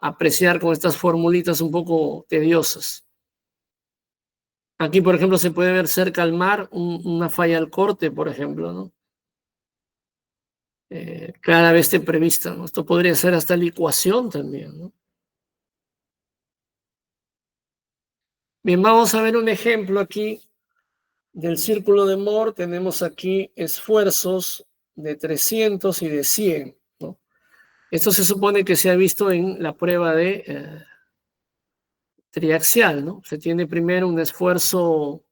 apreciar con estas formulitas un poco tediosas. Aquí, por ejemplo, se puede ver cerca al mar una falla al corte, por ejemplo, ¿no? Cada vez esté prevista, ¿no? Esto podría ser hasta licuación también, ¿no? Bien, vamos a ver un ejemplo aquí del círculo de Moore. Tenemos aquí esfuerzos de 300 y de 100, ¿no? Esto se supone que se ha visto en la prueba de triaxial, ¿no? Se tiene primero un esfuerzo,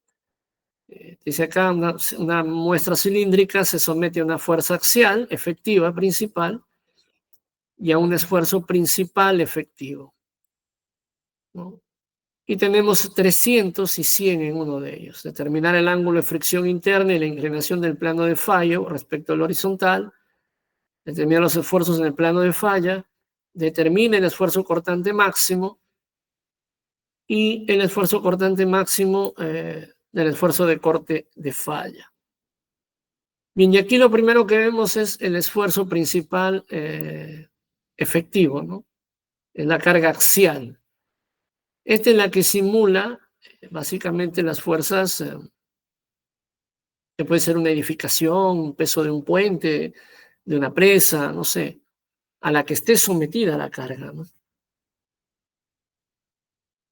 dice acá, una muestra cilíndrica se somete a una fuerza axial efectiva principal y a un esfuerzo principal efectivo, ¿no? Y tenemos 300 y 100 en uno de ellos. Determinar el ángulo de fricción interna y la inclinación del plano de fallo respecto al horizontal. Determinar los esfuerzos en el plano de falla. Determina el esfuerzo cortante máximo y el esfuerzo cortante máximo del esfuerzo de corte de falla. Bien, y aquí lo primero que vemos es el esfuerzo principal efectivo, ¿no? Es la carga axial. Esta es la que simula básicamente las fuerzas que puede ser una edificación, un peso de un puente, de una presa, no sé, a la que esté sometida la carga, ¿no?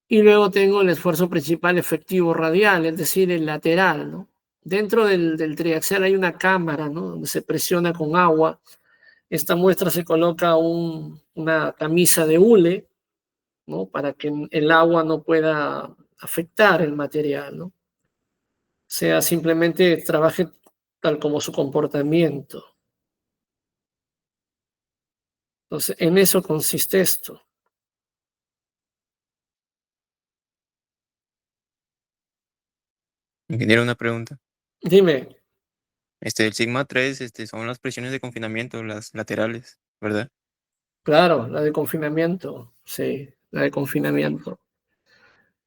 Y luego tengo el esfuerzo principal efectivo radial, es decir, el lateral, ¿no? Dentro del triaxial hay una cámara, ¿no? Donde se presiona con agua. Esta muestra se coloca una camisa de hule, ¿no? Para que el agua no pueda afectar el material, ¿no? O sea, simplemente trabaje tal como su comportamiento. Entonces, en eso consiste esto. Ingeniero, una pregunta. Dime, El sigma 3 son las presiones de confinamiento, las laterales, ¿verdad? claro, la de confinamiento, sí, la de confinamiento.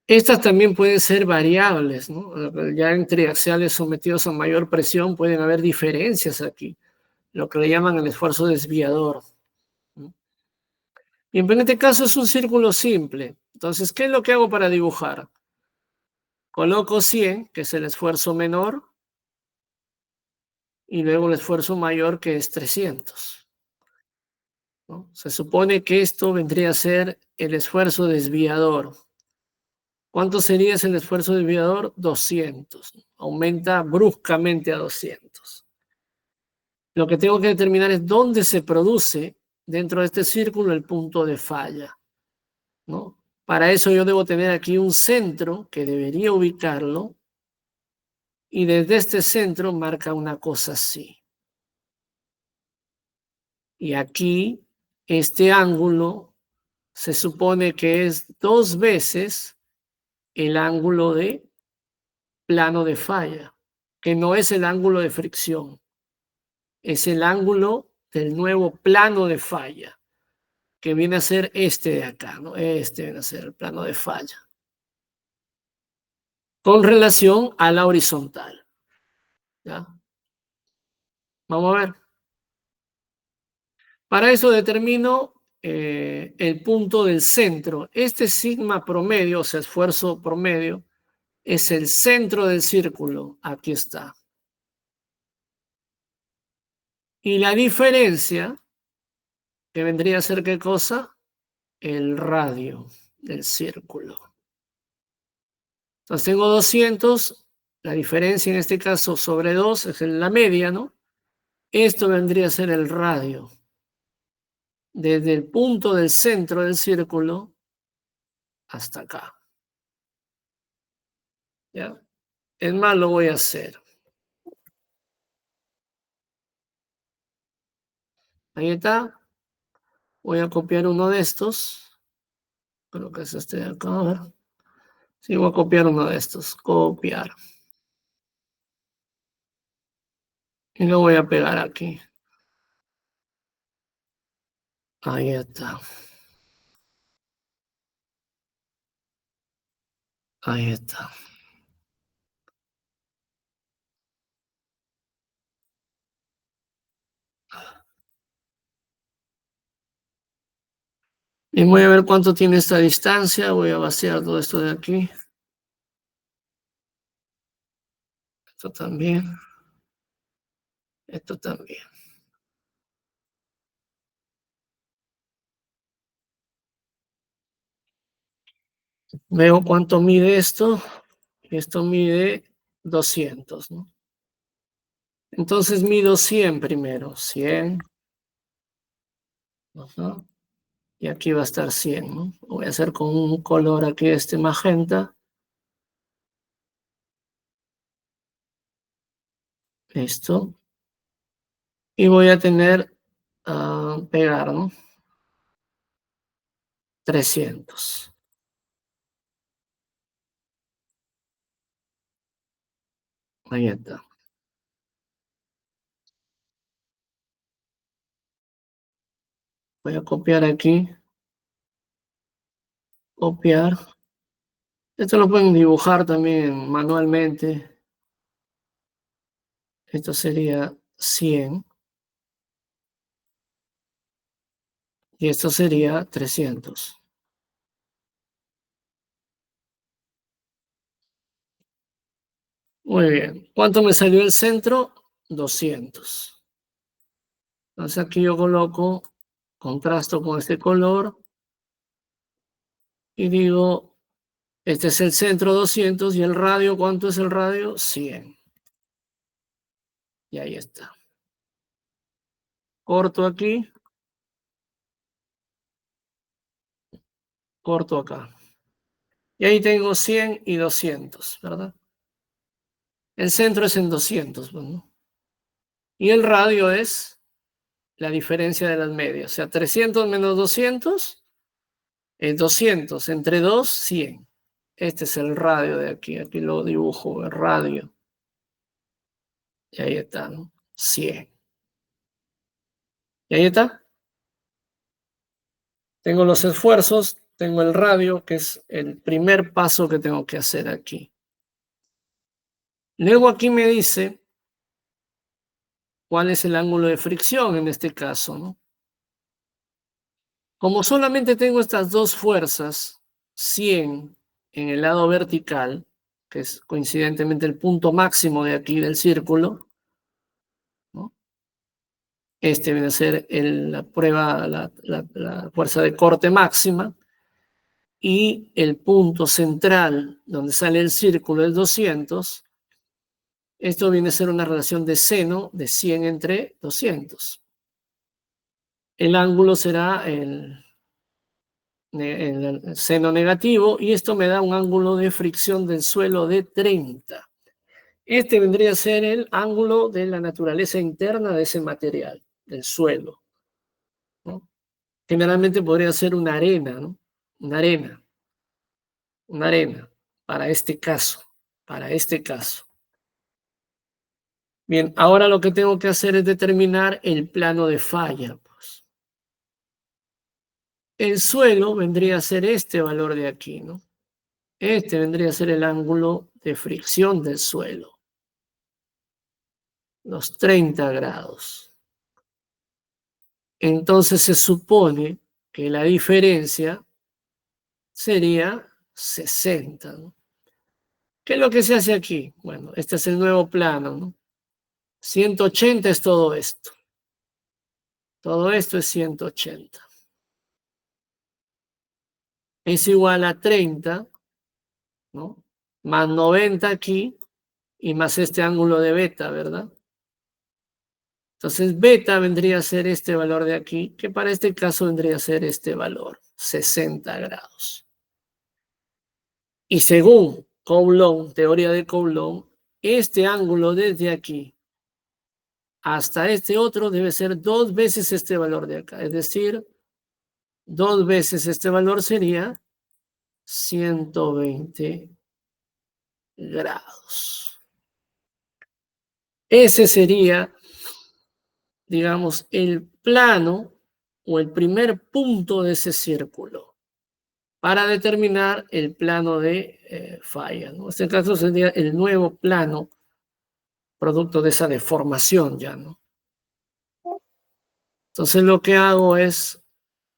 Estas también pueden ser variables, ¿no? Ya en triaxiales sometidos a mayor presión pueden haber diferencias aquí, lo que le llaman el esfuerzo desviador. Bien, pero en este caso es un círculo simple. Entonces, ¿qué es lo que hago para dibujar? Coloco 100, que es el esfuerzo menor, y luego el esfuerzo mayor, que es 300. ¿No? Se supone que esto vendría a ser el esfuerzo desviador. ¿Cuánto sería el esfuerzo desviador? 200. Aumenta bruscamente a 200. Lo que tengo que determinar es dónde se produce dentro de este círculo el punto de falla, ¿no? Para eso yo debo tener aquí un centro que debería ubicarlo y desde este centro marca una cosa así. Y aquí este ángulo se supone que es 2 veces el ángulo de plano de falla, que no es el ángulo de fricción, es el ángulo del nuevo plano de falla, que viene a ser este de acá, ¿no? Este viene a ser el plano de falla, con relación a la horizontal. ¿Ya? Vamos a ver. Para eso determino el punto del centro. Este sigma promedio, o sea, esfuerzo promedio, es el centro del círculo. Aquí está. Y la diferencia, que vendría a ser ¿qué cosa? El radio del círculo. Entonces tengo 200, la diferencia en este caso sobre 2 es la media, ¿no? Esto vendría a ser el radio. Desde el punto del centro del círculo hasta acá. ¿Ya? Es más, lo voy a hacer. Ahí está. Voy a copiar uno de estos. Creo que es este de acá. A ver. Sí, voy a copiar uno de estos. Copiar. Y lo voy a pegar aquí. Ahí está. Ahí está. Y voy a ver cuánto tiene esta distancia. Voy a vaciar todo esto de aquí. Esto también. Esto también. Veo cuánto mide esto. Esto mide 200, ¿no? Entonces mido 100 primero. 100. Ajá. Y aquí va a estar 100, ¿no? Lo voy a hacer con un color aquí, este magenta. Esto. Y voy a tener, pegar, ¿no? 300. Ahí está. Voy a copiar aquí. Copiar. Esto lo pueden dibujar también manualmente. Esto sería 100. Y esto sería 300. Muy bien. ¿Cuánto me salió el centro? 200. Entonces aquí yo coloco, contrasto con este color y digo, este es el centro 200 y el radio, ¿cuánto es el radio? 100. Y ahí está. Corto aquí. Corto acá. Y ahí tengo 100 y 200, ¿verdad? El centro es en 200, bueno. Y el radio es la diferencia de las medias. O sea, 300 menos 200 es 200. Entre 2, 100. Este es el radio de aquí. Aquí lo dibujo, el radio. Y ahí está, ¿no? 100. Y ahí está. Tengo los esfuerzos, tengo el radio, que es el primer paso que tengo que hacer aquí. Luego aquí me dice cuál es el ángulo de fricción en este caso, ¿no? Como solamente tengo estas dos fuerzas, 100 en el lado vertical, que es coincidentemente el punto máximo de aquí del círculo, ¿no? Este viene a ser la prueba, la fuerza de corte máxima, y el punto central donde sale el círculo es 200. Esto viene a ser una relación de seno de 100 entre 200. El ángulo será el seno negativo y esto me da un ángulo de fricción del suelo de 30. Este vendría a ser el ángulo de la naturaleza interna de ese material, del suelo, ¿no? Generalmente podría ser una arena, ¿no? Una arena para este caso, Bien, ahora lo que tengo que hacer es determinar el plano de falla, pues. El suelo vendría a ser este valor de aquí, ¿no? Este vendría a ser el ángulo de fricción del suelo. Los 30 grados. Entonces se supone que la diferencia sería 60, ¿no? ¿Qué es lo que se hace aquí? Bueno, este es el nuevo plano, ¿no? 180 es todo esto. Todo esto es 180. Es igual a 30, ¿no? Más 90 aquí y más este ángulo de beta, ¿verdad? Entonces beta vendría a ser este valor de aquí, que para este caso vendría a ser este valor, 60 grados. Y según Coulomb, teoría de Coulomb, este ángulo desde aquí hasta este otro debe ser 2 veces este valor de acá. Es decir, 2 veces este valor sería 120 grados. Ese sería, digamos, el plano o el primer punto de ese círculo para determinar el plano de falla, ¿no? En este caso sería el nuevo plano producto de esa deformación ya, ¿no? Entonces lo que hago es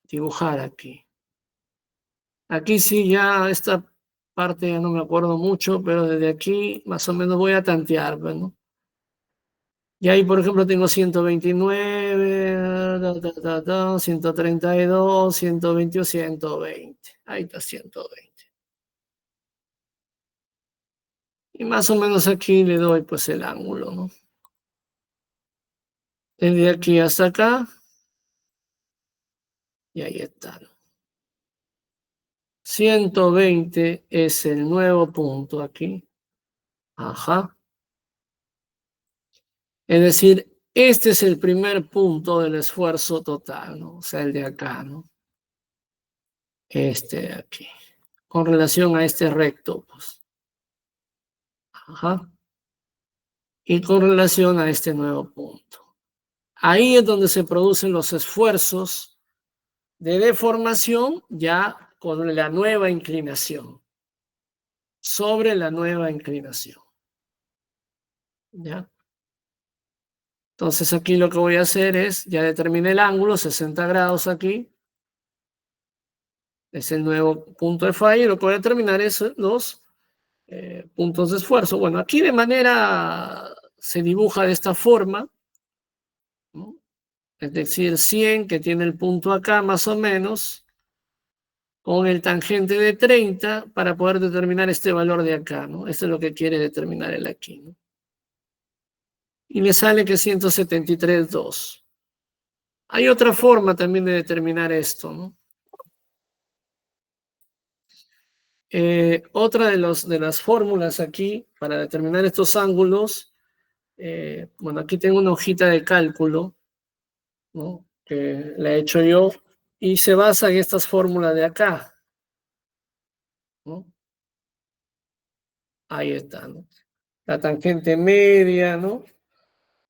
dibujar aquí. Aquí sí ya esta parte ya no me acuerdo mucho, pero desde aquí más o menos voy a tantear, ¿no? Y ahí, por ejemplo, tengo 129, 132, 121, 120. Ahí está 120. Y más o menos aquí le doy pues el ángulo, ¿no? Desde aquí hasta acá. Y ahí está, ¿no? 120 es el nuevo punto aquí. Ajá. Es decir, este es el primer punto del esfuerzo total, ¿no? O sea, el de acá, ¿no? Este de aquí. Con relación a este recto, pues. Ajá. Y con relación a este nuevo punto. Ahí es donde se producen los esfuerzos de deformación ya con la nueva inclinación. Sobre la nueva inclinación. ¿Ya? Entonces aquí lo que voy a hacer es, ya determiné el ángulo, 60 grados aquí. Es el nuevo punto de falla y lo que voy a determinar es los puntos de esfuerzo. Bueno, aquí de manera se dibuja de esta forma, ¿no? Es decir, 100 que tiene el punto acá más o menos, con el tangente de 30 para poder determinar este valor de acá, ¿no? Esto es lo que quiere determinar él aquí, ¿no? y le sale que 173,2. Hay otra forma también de determinar esto, ¿no? Otra de las fórmulas aquí para determinar estos ángulos, bueno, aquí tengo una hojita de cálculo, ¿no? Que la he hecho yo y se basa en estas fórmulas de acá, ¿no? Ahí está, ¿no? La tangente media, ¿no?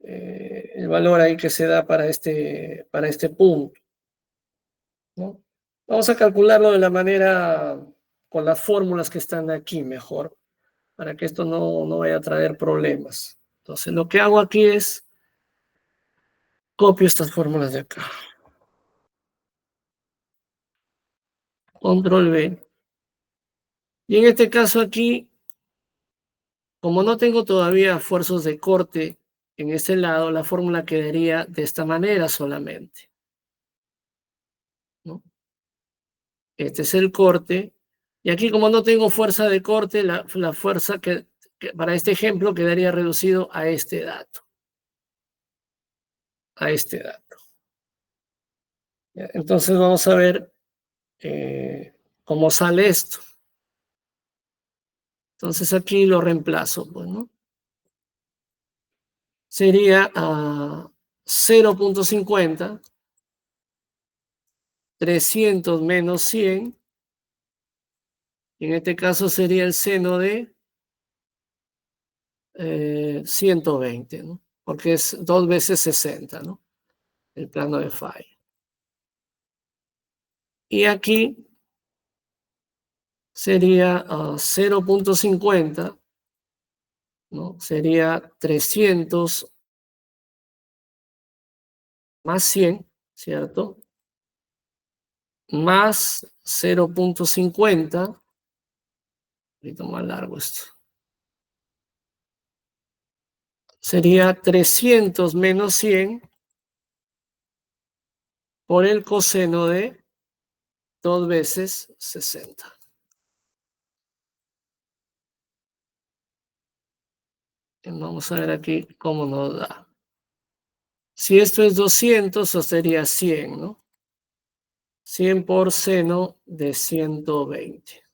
El valor ahí que se da para este punto, ¿no? Vamos a calcularlo de la manera, con las fórmulas que están aquí mejor, para que esto no vaya a traer problemas. Entonces, lo que hago aquí es copio estas fórmulas de acá. Control V. Y en este caso aquí, como no tengo todavía esfuerzos de corte en este lado, la fórmula quedaría de esta manera solamente, ¿no? Este es el corte. Y aquí, como no tengo fuerza de corte, la fuerza que para este ejemplo quedaría reducido a este dato. A este dato. ¿Ya? Entonces vamos a ver cómo sale esto. Entonces aquí lo reemplazo, pues, ¿no? Sería 0.50, 300 menos 100, y en este caso sería el seno de 120, ¿no? Porque es 2 veces 60, ¿no? El plano de falla. Y aquí sería 0.50, ¿no? Sería 300 más 100, ¿cierto? Más 0.50, un poquito más largo esto. Sería 300 menos 100 por el coseno de 2 veces 60. Vamos a ver aquí cómo nos da. Si esto es 200, eso sería 100, ¿no? 100 por seno de 120.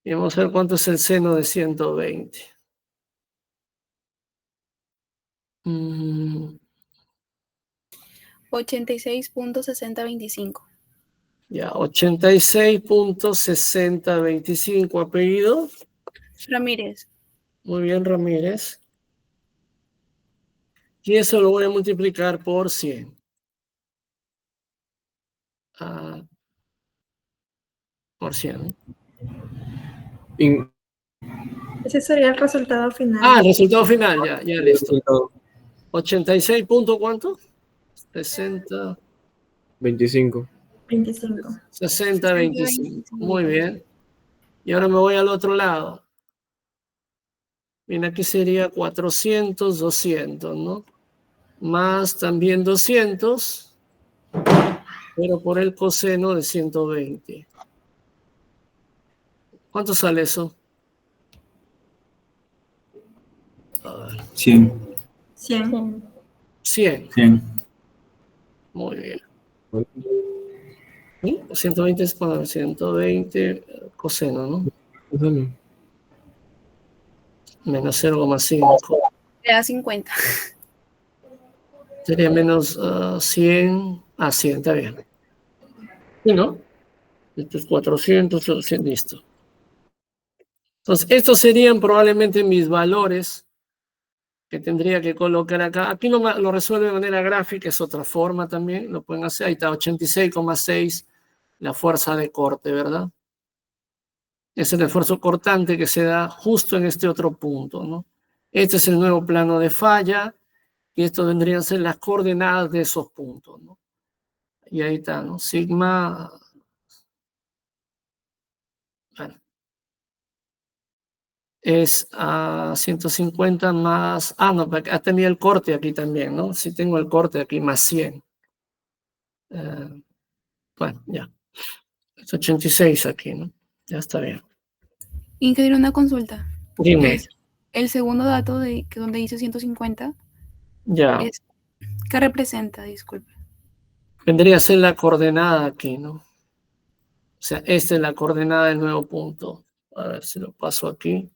Y vamos a ver cuánto es el seno de 120. Mm, 86.6025. ya, 86.6025. Apellido. Ramírez. Muy bien, Ramírez. Y eso lo voy a multiplicar por 100. Por 100. Ese sería el resultado final. El resultado final, ya listo. 86 punto, ¿cuánto? 60. 25. 25. 60, 25. Muy bien. Y ahora me voy al otro lado. Bien, aquí sería 400, 200, ¿no? Más también 200, pero por el coseno de 120. ¿Cuánto sale eso? 100. 100. 100. 100. Muy bien. ¿Sí? 120 es para 120 coseno, ¿no? Menos 0,5. Le da 50. Sería menos 100. 100, está bien. ¿Sí, no? Esto es 400, 100, listo. Entonces, estos serían probablemente mis valores que tendría que colocar acá. Aquí lo resuelve de manera gráfica, es otra forma también, lo pueden hacer. Ahí está, 86,6 la fuerza de corte, ¿verdad? Es el esfuerzo cortante que se da justo en este otro punto, ¿no? Este es el nuevo plano de falla y esto vendrían a ser las coordenadas de esos puntos, ¿no? Y ahí está, ¿no? Sigma. Bueno, es a 150 más. No, tenía el corte aquí también, ¿no? Sí tengo el corte aquí más 100. Bueno, ya. Es 86 aquí, ¿no? Ya está bien. Ingeniero, una consulta. Dime. el segundo dato donde dice 150, Ya, ¿qué representa? Disculpe. vendría a ser la coordenada aquí, ¿no? O sea, esta es la coordenada del nuevo punto. A ver si lo paso aquí.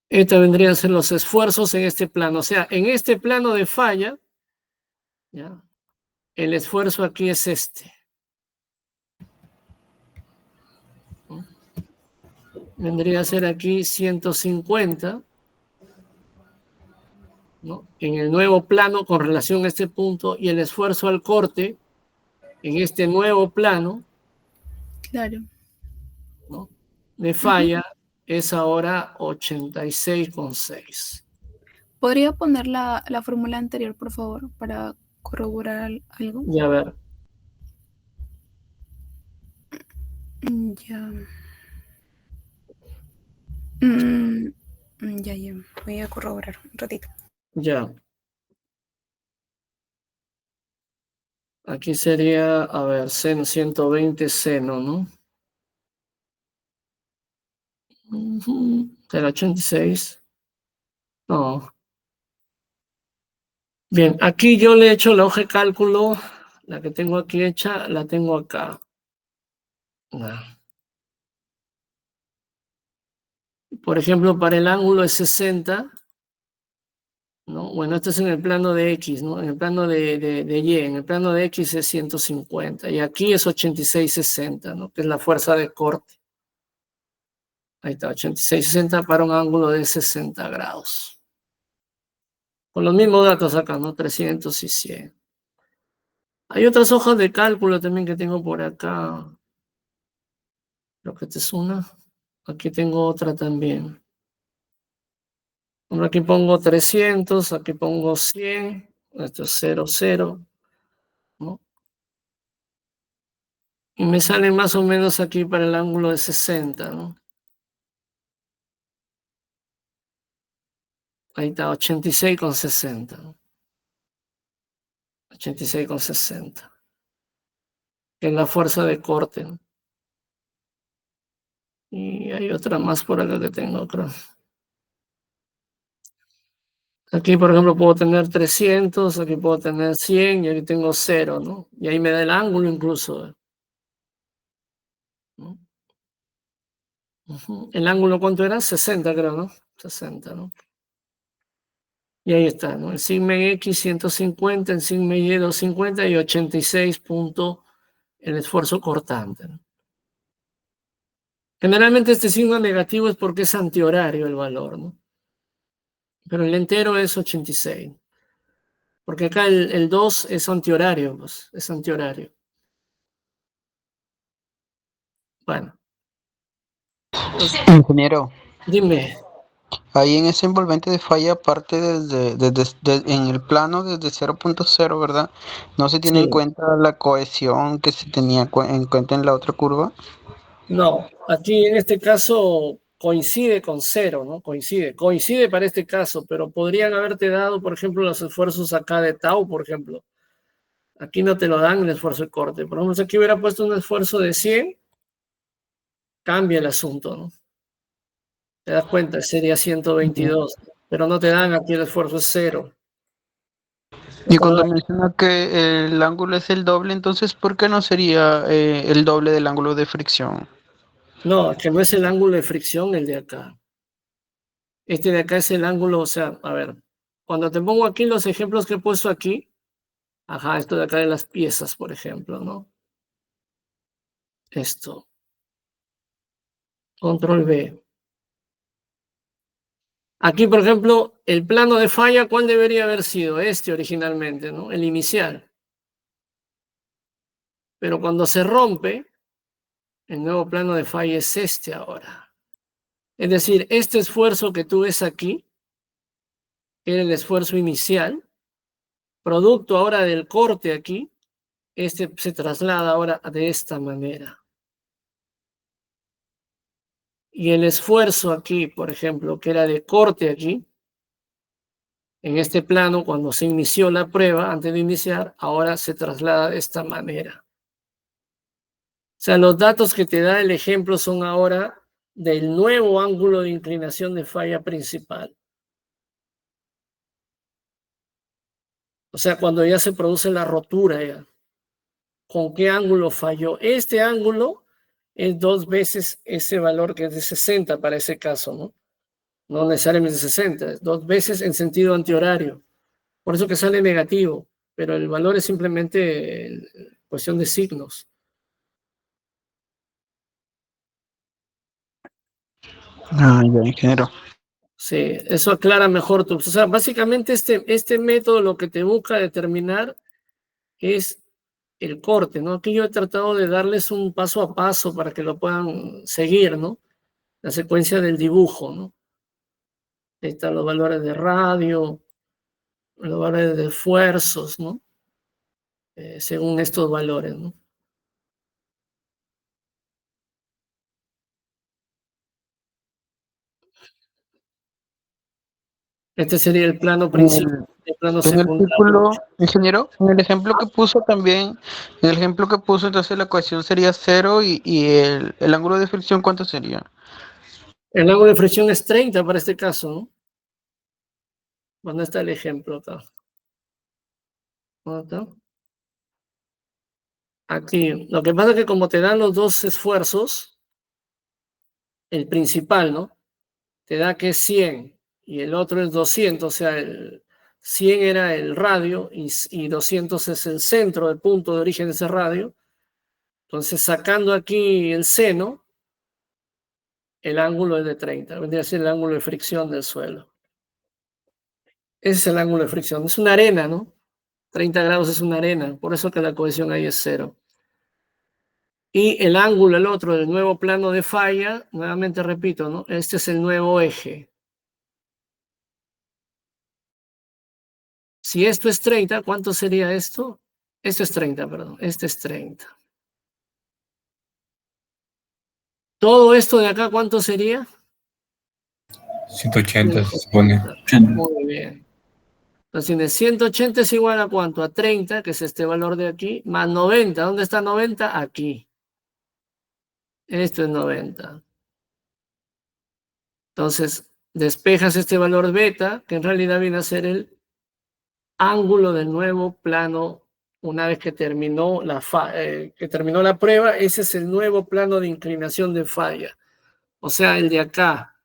Esta vendrían a ser los esfuerzos en este plano. O sea, en este plano de falla, ¿ya? El esfuerzo aquí es este. ¿No? Vendría a ser aquí 150, ¿no? En el nuevo plano con relación a este punto, y el esfuerzo al corte en este nuevo plano, Claro. ¿no? De falla es ahora 86,6. ¿Podría poner la fórmula anterior, por favor, para corroborar algo? Y a ver, Ya. Ya. Voy a corroborar un ratito. ya. Aquí sería, a ver, seno 120 seno, ¿no? ¿Será 86? No. Bien, aquí yo le he hecho la hoja de cálculo, la que tengo aquí hecha, la tengo acá. Por ejemplo, para el ángulo es 60, ¿no? Bueno, esto es en el plano de X, ¿no? En el plano de Y, en el plano de X es 150, y aquí es 86,60, ¿no? Que es la fuerza de corte. Ahí está, 86,60 para un ángulo de 60 grados. Con los mismos datos acá, ¿no? 300 y 100. Hay otras hojas de cálculo también que tengo por acá. Creo que esta es una. Aquí tengo otra también. Aquí pongo 300, aquí pongo 100. Esto es 0, 0. ¿No? Y me sale más o menos aquí para el ángulo de 60, ¿no? Ahí está, 86,60. ¿No? 86,60. Que es la fuerza de corte, ¿no? Y hay otra más por acá que tengo, creo. Aquí, por ejemplo, puedo tener 300, aquí puedo tener 100 y aquí tengo 0, ¿no? Y ahí me da el ángulo incluso, ¿no? El ángulo, ¿cuánto era? 60, creo, ¿no? 60, ¿no? Y ahí está, ¿no? En sigma X 150, en sigma Y 250 y 86 punto el esfuerzo cortante, ¿no? Generalmente este signo negativo es porque es antihorario el valor, ¿no? Pero el entero es 86. Porque acá el 2 es antihorario, pues, es antihorario. Bueno. Entonces, Ingeniero, dime. ahí en ese envolvente de falla, aparte en el plano desde 0.0, ¿verdad? ¿No se tiene en Sí. cuenta la cohesión que se tenía en cuenta en la otra curva? No, aquí en este caso coincide con 0, ¿no? Coincide para este caso, pero podrían haberte dado, por ejemplo, los esfuerzos acá de tau, por ejemplo. Aquí no te lo dan el esfuerzo de corte. Por ejemplo, si aquí hubiera puesto un esfuerzo de 100, cambia el asunto, ¿no? Te das cuenta, sería 122, pero no te dan aquí el esfuerzo es 0. Y cuando menciona que el ángulo es el doble, entonces, ¿por qué no sería el doble del ángulo de fricción? No, es que no es el ángulo de fricción el de acá. Este de acá es el ángulo, o sea, a ver, cuando te pongo aquí los ejemplos que he puesto aquí, ajá, esto de acá de las piezas, por ejemplo, ¿no? Esto. Control V. Aquí, por ejemplo, el plano de falla, ¿cuál debería haber sido? Este originalmente, ¿no? El inicial. Pero cuando se rompe, el nuevo plano de falla es este ahora. Es decir, este esfuerzo que tú ves aquí, era el esfuerzo inicial, producto ahora del corte aquí, este se traslada ahora de esta manera. Y el esfuerzo aquí, por ejemplo, que era de corte aquí, en este plano, cuando se inició la prueba, antes de iniciar, ahora se traslada de esta manera. sea, los datos que te da el ejemplo son ahora del nuevo ángulo de inclinación de falla principal. O sea, cuando ya se produce la rotura, ya. ¿Con qué ángulo falló? Este ángulo es 2 veces ese valor que es de 60 para ese caso, ¿no? No necesariamente 60, es 2 veces en sentido antihorario. Por eso que sale negativo, pero el valor es simplemente cuestión de signos. Ah, ya, ingeniero. Sí, eso aclara mejor tu... O sea, básicamente este método lo que te busca determinar es el corte, ¿no? Aquí yo he tratado de darles un paso a paso para que lo puedan seguir, ¿no? La secuencia del dibujo, ¿no? Ahí están los valores de radio, los valores de esfuerzos, ¿no? Según estos valores, ¿no? Este sería el plano principal, el plano En el secundario. círculo, ingeniero, en el ejemplo que puso también, en el ejemplo que puso, entonces la ecuación sería 0 y el ángulo de fricción, ¿cuánto sería? El ángulo de fricción es 30 para este caso, ¿no? ¿Dónde está el ejemplo acá? ¿Dónde está? Aquí. Lo que pasa es que como te dan los dos esfuerzos, el principal, ¿no? Te da que es 100 y el otro es 200, o sea, el 100 era el radio y 200 es el centro, el punto de origen de ese radio. Entonces, sacando aquí el seno, el ángulo es de 30, vendría a ser el ángulo de fricción del suelo. Ese es el ángulo de fricción, es una arena, ¿no? 30 grados es una arena, por eso que la cohesión ahí es 0. Y el ángulo, el otro, del nuevo plano de falla, nuevamente repito, ¿no? Este es el nuevo eje. Si esto es 30, ¿cuánto sería esto? Esto es 30, perdón. Este es 30. Todo esto de acá, ¿cuánto sería? 180 se supone. Muy bien. Entonces tienes 180 es igual a ¿cuánto? A 30, que es este valor de aquí, más 90. ¿Dónde está 90? Aquí. Esto es 90. Entonces, despejas este valor beta, que en realidad viene a ser el ángulo del nuevo plano una vez que terminó la prueba. Ese es el nuevo plano de inclinación de falla. O sea, el de acá,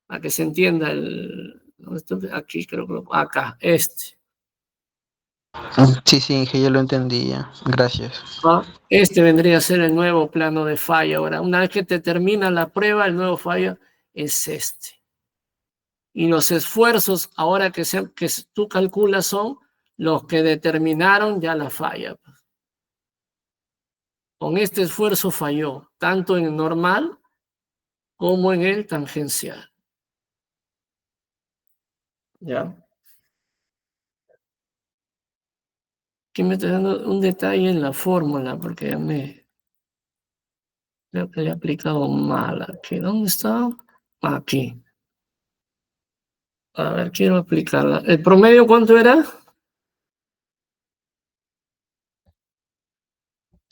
para que se entienda, aquí creo que acá, este. Sí, Inge, ya lo entendí ya. Gracias. Este vendría a ser el nuevo plano de falla. Ahora, una vez que te termina la prueba, el nuevo falla es este. Y los esfuerzos, ahora que tú calculas, son los que determinaron ya la falla. Con este esfuerzo falló, tanto en el normal como en el tangencial. ¿Ya? Aquí me estoy dando un detalle en la fórmula, porque ya creo que le he aplicado mal aquí. ¿Dónde está? Aquí. A ver, quiero aplicarla. ¿El promedio cuánto era?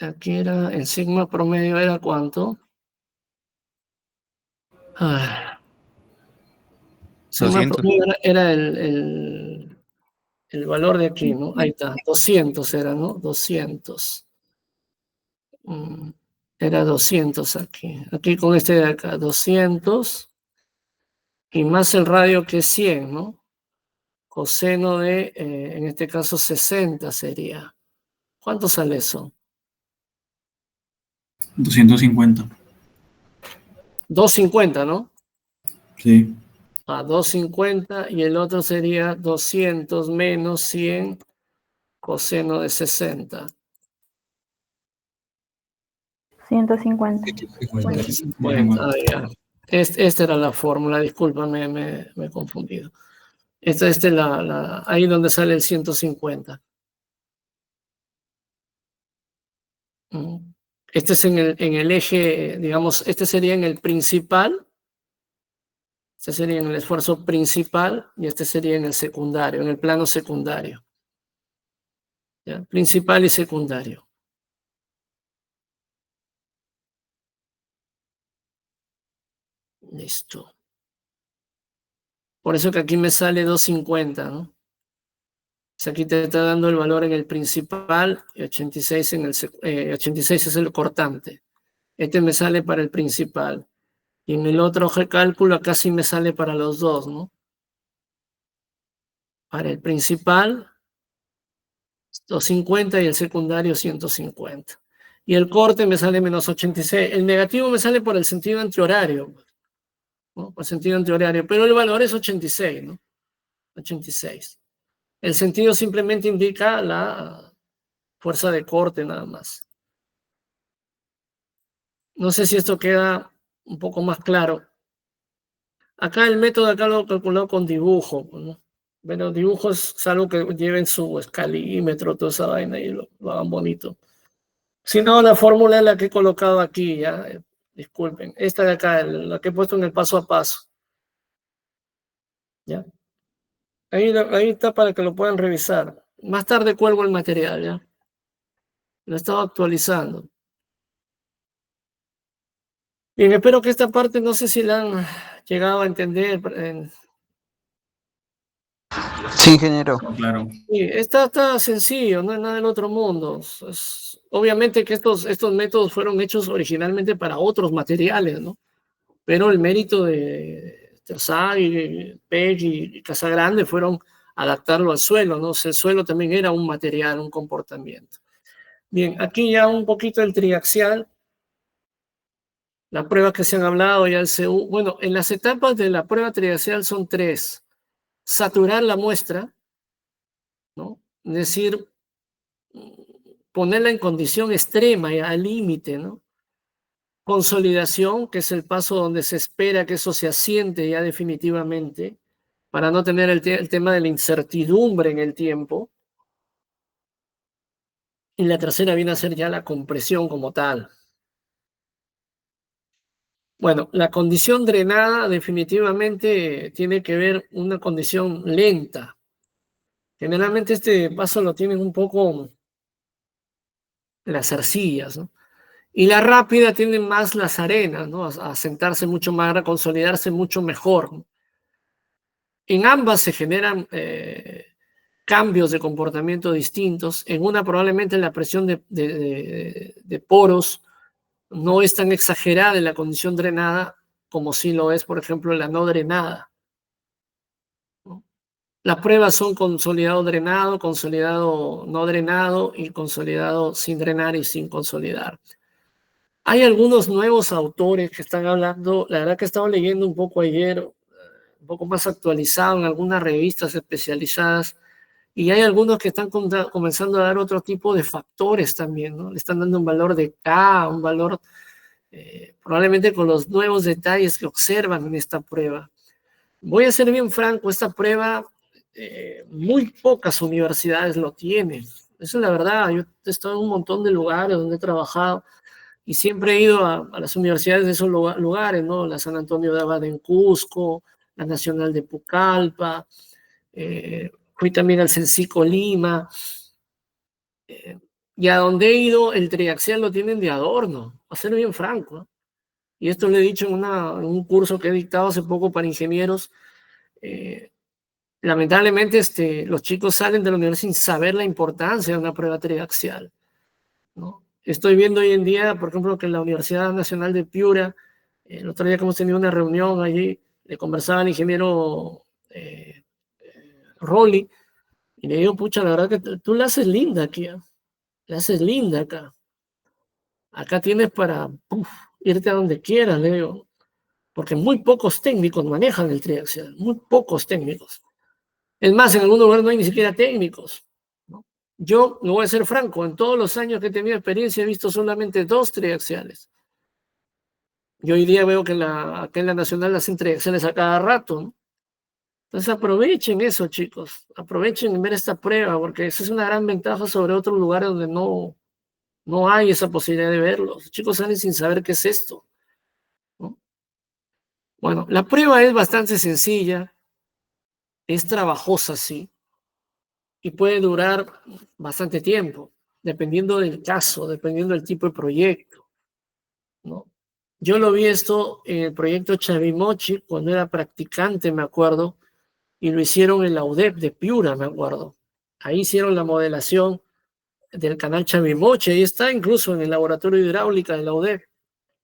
Aquí era, el sigma promedio era ¿cuánto? Sigma 200. promedio era el valor de aquí, ¿no? Ahí está, 200 era, ¿no? 200. Era 200 aquí. Aquí con este de acá, 200. Y más el radio que es 100, ¿no? Coseno de, en este caso, 60 sería. ¿Cuánto sale eso? 250. 250, ¿no? Sí. 250 y el otro sería 200 menos 100 coseno de 60. 150. 150, ya. Esta era la fórmula, discúlpame, me he confundido. Esta es ahí donde sale el 150. Este es en el eje, digamos, este sería en el principal. Este sería en el esfuerzo principal y este sería en el secundario, en el plano secundario. ¿Ya? Principal y secundario. Listo. Por eso que aquí me sale 250, ¿no? O sea, aquí te está dando el valor en el principal y 86 86 es el cortante. Este me sale para el principal. Y en el otro cálculo acá sí me sale para los dos, ¿no? Para el principal 250 y el secundario 150. Y el corte me sale menos 86. El negativo me sale por el sentido antihorario, ¿no? Por el sentido antihorario, pero el valor es 86, ¿no? 86. El sentido simplemente indica la fuerza de corte nada más. No sé si esto queda un poco más claro. Acá el método acá lo he calculado con dibujo, ¿no? Bueno, dibujos es algo que lleven su escalímetro, toda esa vaina y lo hagan bonito. Si no, la fórmula es la que he colocado aquí, ya. Disculpen. Esta de acá, la que he puesto en el paso a paso. ¿Ya? Ahí está para que lo puedan revisar. Más tarde cuelgo el material, ¿ya? Lo he estado actualizando. Bien, espero que esta parte, no sé si la han llegado a entender. Sí, ingeniero. Claro. Sí, está sencillo, no es nada del otro mundo. Obviamente que estos métodos fueron hechos originalmente para otros materiales, ¿no? Pero el mérito de Terzaghi, Pech y Casagrande fueron adaptarlo al suelo, ¿no? O sea, el suelo también era un material, un comportamiento. Bien, aquí ya un poquito el triaxial. Las pruebas que se han hablado ya el CU. Bueno, en las etapas de la prueba triaxial son 3. Saturar la muestra, ¿no? Es decir, ponerla en condición extrema, al límite, ¿no? Consolidación, que es el paso donde se espera que eso se asiente ya definitivamente, para no tener el tema de la incertidumbre en el tiempo. Y la tercera viene a ser ya la compresión como tal. Bueno, la condición drenada definitivamente tiene que ver una condición lenta. Generalmente este paso lo tienen un poco las arcillas, ¿no? Y la rápida tiene más las arenas, ¿no? A sentarse mucho más, a consolidarse mucho mejor, ¿no? En ambas se generan cambios de comportamiento distintos. En una probablemente la presión de poros no es tan exagerada en la condición drenada como si lo es, por ejemplo, en la no drenada, ¿no? Las pruebas son consolidado drenado, consolidado no drenado y consolidado sin drenar y sin consolidar. Hay algunos nuevos autores que están hablando, la verdad que he estado leyendo un poco ayer, un poco más actualizado en algunas revistas especializadas, y hay algunos que están comenzando a dar otro tipo de factores también, ¿no? Le están dando un valor de K, un valor probablemente con los nuevos detalles que observan en esta prueba. Voy a ser bien franco, esta prueba muy pocas universidades lo tienen. Esa es la verdad. Yo he estado en un montón de lugares donde he trabajado y siempre he ido a las universidades de esos lugares, ¿no? La San Antonio de Abad en Cusco, la Nacional de Pucallpa, fui también al Cencico Lima, y a donde he ido el triaxial lo tienen de adorno, a ser bien franco, ¿no? Y esto lo he dicho en un curso que he dictado hace poco para ingenieros. Lamentablemente los chicos salen de la universidad sin saber la importancia de una prueba triaxial, ¿no? Estoy viendo hoy en día, por ejemplo, que en la Universidad Nacional de Piura, el otro día que hemos tenido una reunión allí, le conversaba al ingeniero Rolly, y le digo, pucha, la verdad que tú la haces linda aquí, ¿eh? La haces linda acá. Acá tienes para irte a donde quieras, le digo, porque muy pocos técnicos manejan el triaxial, muy pocos técnicos. Es más, en algunos lugares no hay ni siquiera técnicos, ¿no? Yo, no voy a ser franco, en todos los años que he tenido experiencia he visto solamente 2 triaxiales. Y hoy día veo que acá en la Nacional hacen triaxiales a cada rato, ¿no? Entonces aprovechen eso, chicos. Aprovechen ver esta prueba, porque esa es una gran ventaja sobre otros lugares donde no hay esa posibilidad de verlo. Los chicos salen sin saber qué es esto, ¿no? Bueno, la prueba es bastante sencilla, es trabajosa, sí, y puede durar bastante tiempo, dependiendo del caso, dependiendo del tipo de proyecto, ¿no? Yo lo vi esto en el proyecto Chavimochi, cuando era practicante, me acuerdo, y lo hicieron en la UDEP de Piura, me acuerdo. Ahí hicieron la modelación del canal Chavimochi, ahí está incluso en el laboratorio de hidráulica de la UDEP,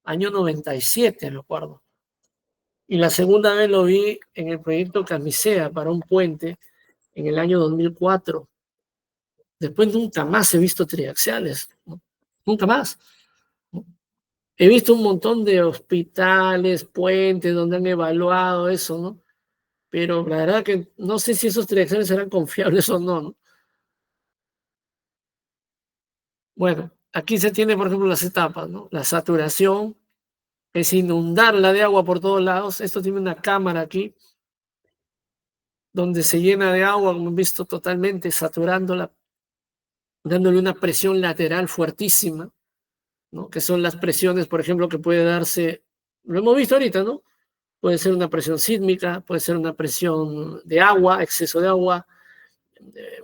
año 97, me acuerdo. Y la segunda vez lo vi en el proyecto Camisea para un puente en el año 2004. Después nunca más he visto triaxiales, ¿no? Nunca más. He visto un montón de hospitales, puentes donde han evaluado eso, ¿no? Pero la verdad que no sé si esos triaxiales serán confiables o no, ¿no? Bueno, aquí se tiene, por ejemplo, las etapas, ¿no? La saturación es inundarla de agua por todos lados. Esto tiene una cámara aquí donde se llena de agua, como han visto, totalmente saturándola, dándole una presión lateral fuertísima, ¿no? Que son las presiones, por ejemplo, que puede darse, lo hemos visto ahorita, ¿no? Puede ser una presión sísmica, puede ser una presión de agua, exceso de agua,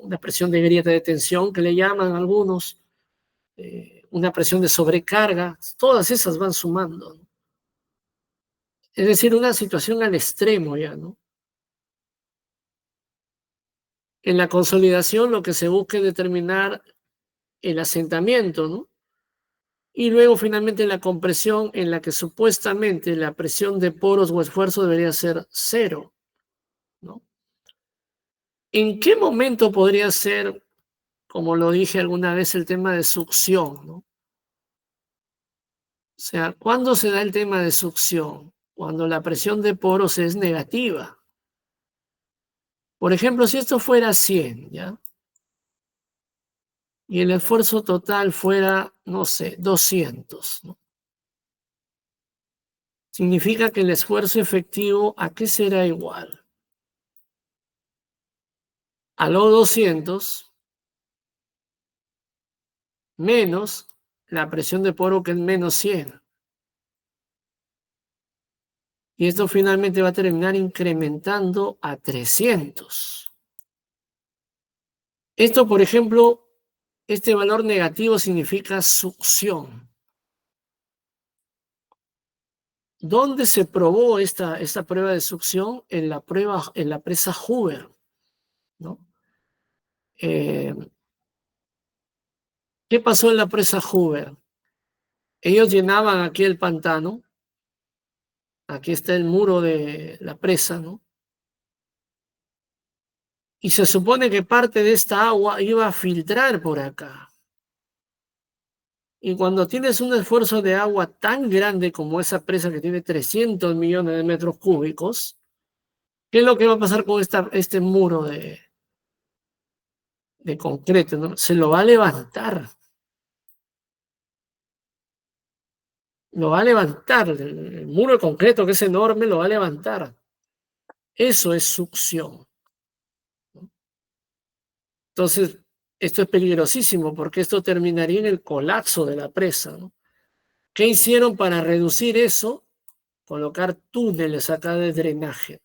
una presión de grieta de tensión que le llaman algunos, una presión de sobrecarga, todas esas van sumando, ¿no? Es decir, una situación al extremo ya, ¿no? En la consolidación lo que se busca es determinar el asentamiento, ¿no? Y luego finalmente la compresión en la que supuestamente la presión de poros o esfuerzo debería ser cero, ¿no? ¿En qué momento podría ser, como lo dije alguna vez, el tema de succión, ¿no? O sea, ¿cuándo se da el tema de succión? Cuando la presión de poros es negativa. Por ejemplo, si esto fuera 100, ¿ya? Y el esfuerzo total fuera, no sé, 200, ¿no? Significa que el esfuerzo efectivo, ¿a qué será igual? A los 200 menos la presión de poro, que es menos 100. Y esto finalmente va a terminar incrementando a 300. Esto, por ejemplo, este valor negativo significa succión. ¿Dónde se probó esta prueba de succión? En la presa Hoover, ¿no? ¿Qué pasó en la presa Hoover? Ellos llenaban aquí el pantano. Aquí está el muro de la presa, ¿no? Y se supone que parte de esta agua iba a filtrar por acá. Y cuando tienes un esfuerzo de agua tan grande como esa presa que tiene 300 millones de metros cúbicos, ¿qué es lo que va a pasar con este muro de concreto, ¿no? Se lo va a levantar. Lo va a levantar. El muro de concreto, que es enorme, lo va a levantar. Eso es succión. Entonces, esto es peligrosísimo porque esto terminaría en el colapso de la presa, ¿no? ¿Qué hicieron para reducir eso? Colocar túneles acá de drenaje.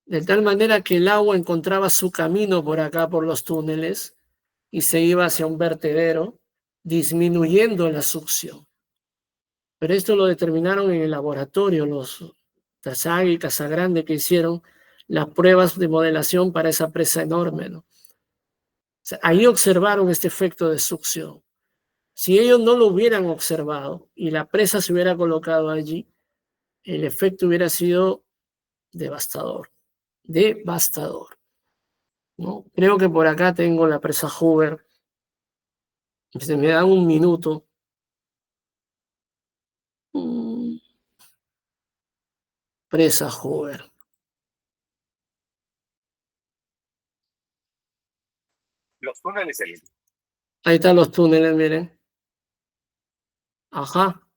De tal manera que el agua encontraba su camino por acá, por los túneles, y se iba hacia un vertedero, disminuyendo la succión. Pero esto lo determinaron en el laboratorio, los Tasagi y Casagrande, que hicieron las pruebas de modelación para esa presa enorme, ¿no? O sea, ahí observaron este efecto de succión. Si ellos no lo hubieran observado y la presa se hubiera colocado allí, el efecto hubiera sido devastador. Devastador, ¿no? Creo que por acá tengo la presa Hoover. Si me dan un minuto. Presa Hoover. Los túneles. Ahí están los túneles, miren. Ajá.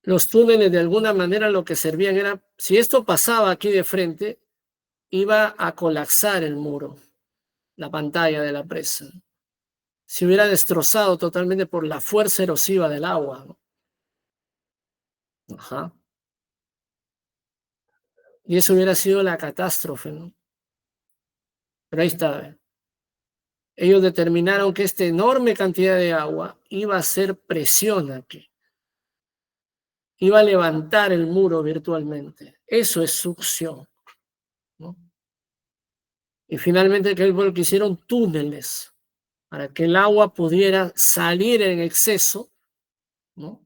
Los túneles de alguna manera lo que servían era, si esto pasaba aquí de frente, iba a colapsar el muro, la pantalla de la presa. Se hubiera destrozado totalmente por la fuerza erosiva del agua, ¿no? Ajá. Y eso hubiera sido la catástrofe, ¿no? Pero ahí está. ellos determinaron que esta enorme cantidad de agua iba a hacer presión aquí. Iba a levantar el muro virtualmente. Eso es succión, ¿no? Y finalmente que hicieron túneles para que el agua pudiera salir en exceso, ¿no?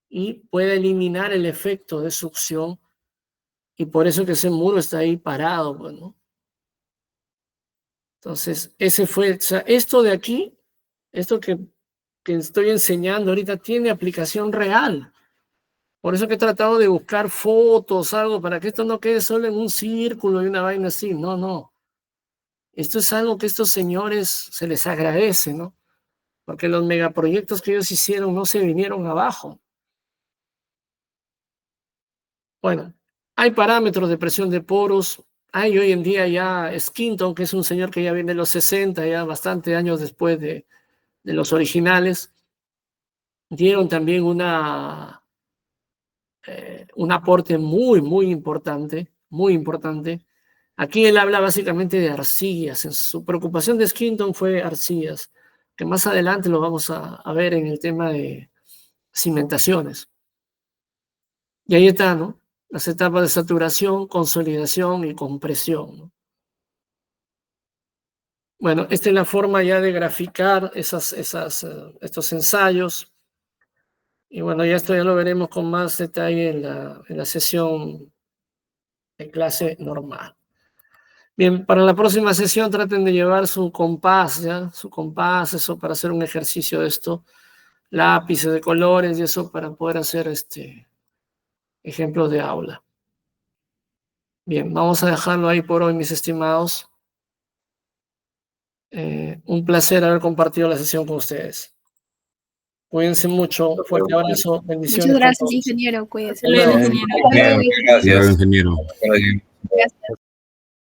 Y pueda eliminar el efecto de succión. Y por eso que ese muro está ahí parado, pues, ¿no? Entonces, ese fue, o sea, esto de aquí, esto que estoy enseñando ahorita tiene aplicación real. Por eso que he tratado de buscar fotos, algo, para que esto no quede solo en un círculo y una vaina así. No, no. Esto es algo que estos señores se les agradece, ¿no? Porque los megaproyectos que ellos hicieron no se vinieron abajo. Bueno, hay parámetros de presión de poros. Hay hoy en día ya Skinton, que es un señor que ya viene de los 60, ya bastante años después de los originales. Dieron también un aporte muy, muy importante, muy importante. Aquí él habla básicamente de arcillas. En su preocupación de Skinton fue arcillas, que más adelante lo vamos a ver en el tema de cimentaciones. Y ahí está, ¿no? Las etapas de saturación, consolidación y compresión, ¿no? Bueno, esta es la forma ya de graficar estos ensayos. Y bueno, ya esto ya lo veremos con más detalle en la sesión de clase normal. Bien, para la próxima sesión traten de llevar su compás, ¿ya? Su compás, eso para hacer un ejercicio de esto. Lápices de colores y eso para poder hacer ejemplos de aula. Bien, vamos a dejarlo ahí por hoy, mis estimados. Un placer haber compartido la sesión con ustedes. Cuídense mucho. Fuerte abrazo. Bendiciones. Muchas gracias, ingeniero. Cuídese. Gracias. Hasta luego, ingeniero. Gracias, ingeniero. Gracias.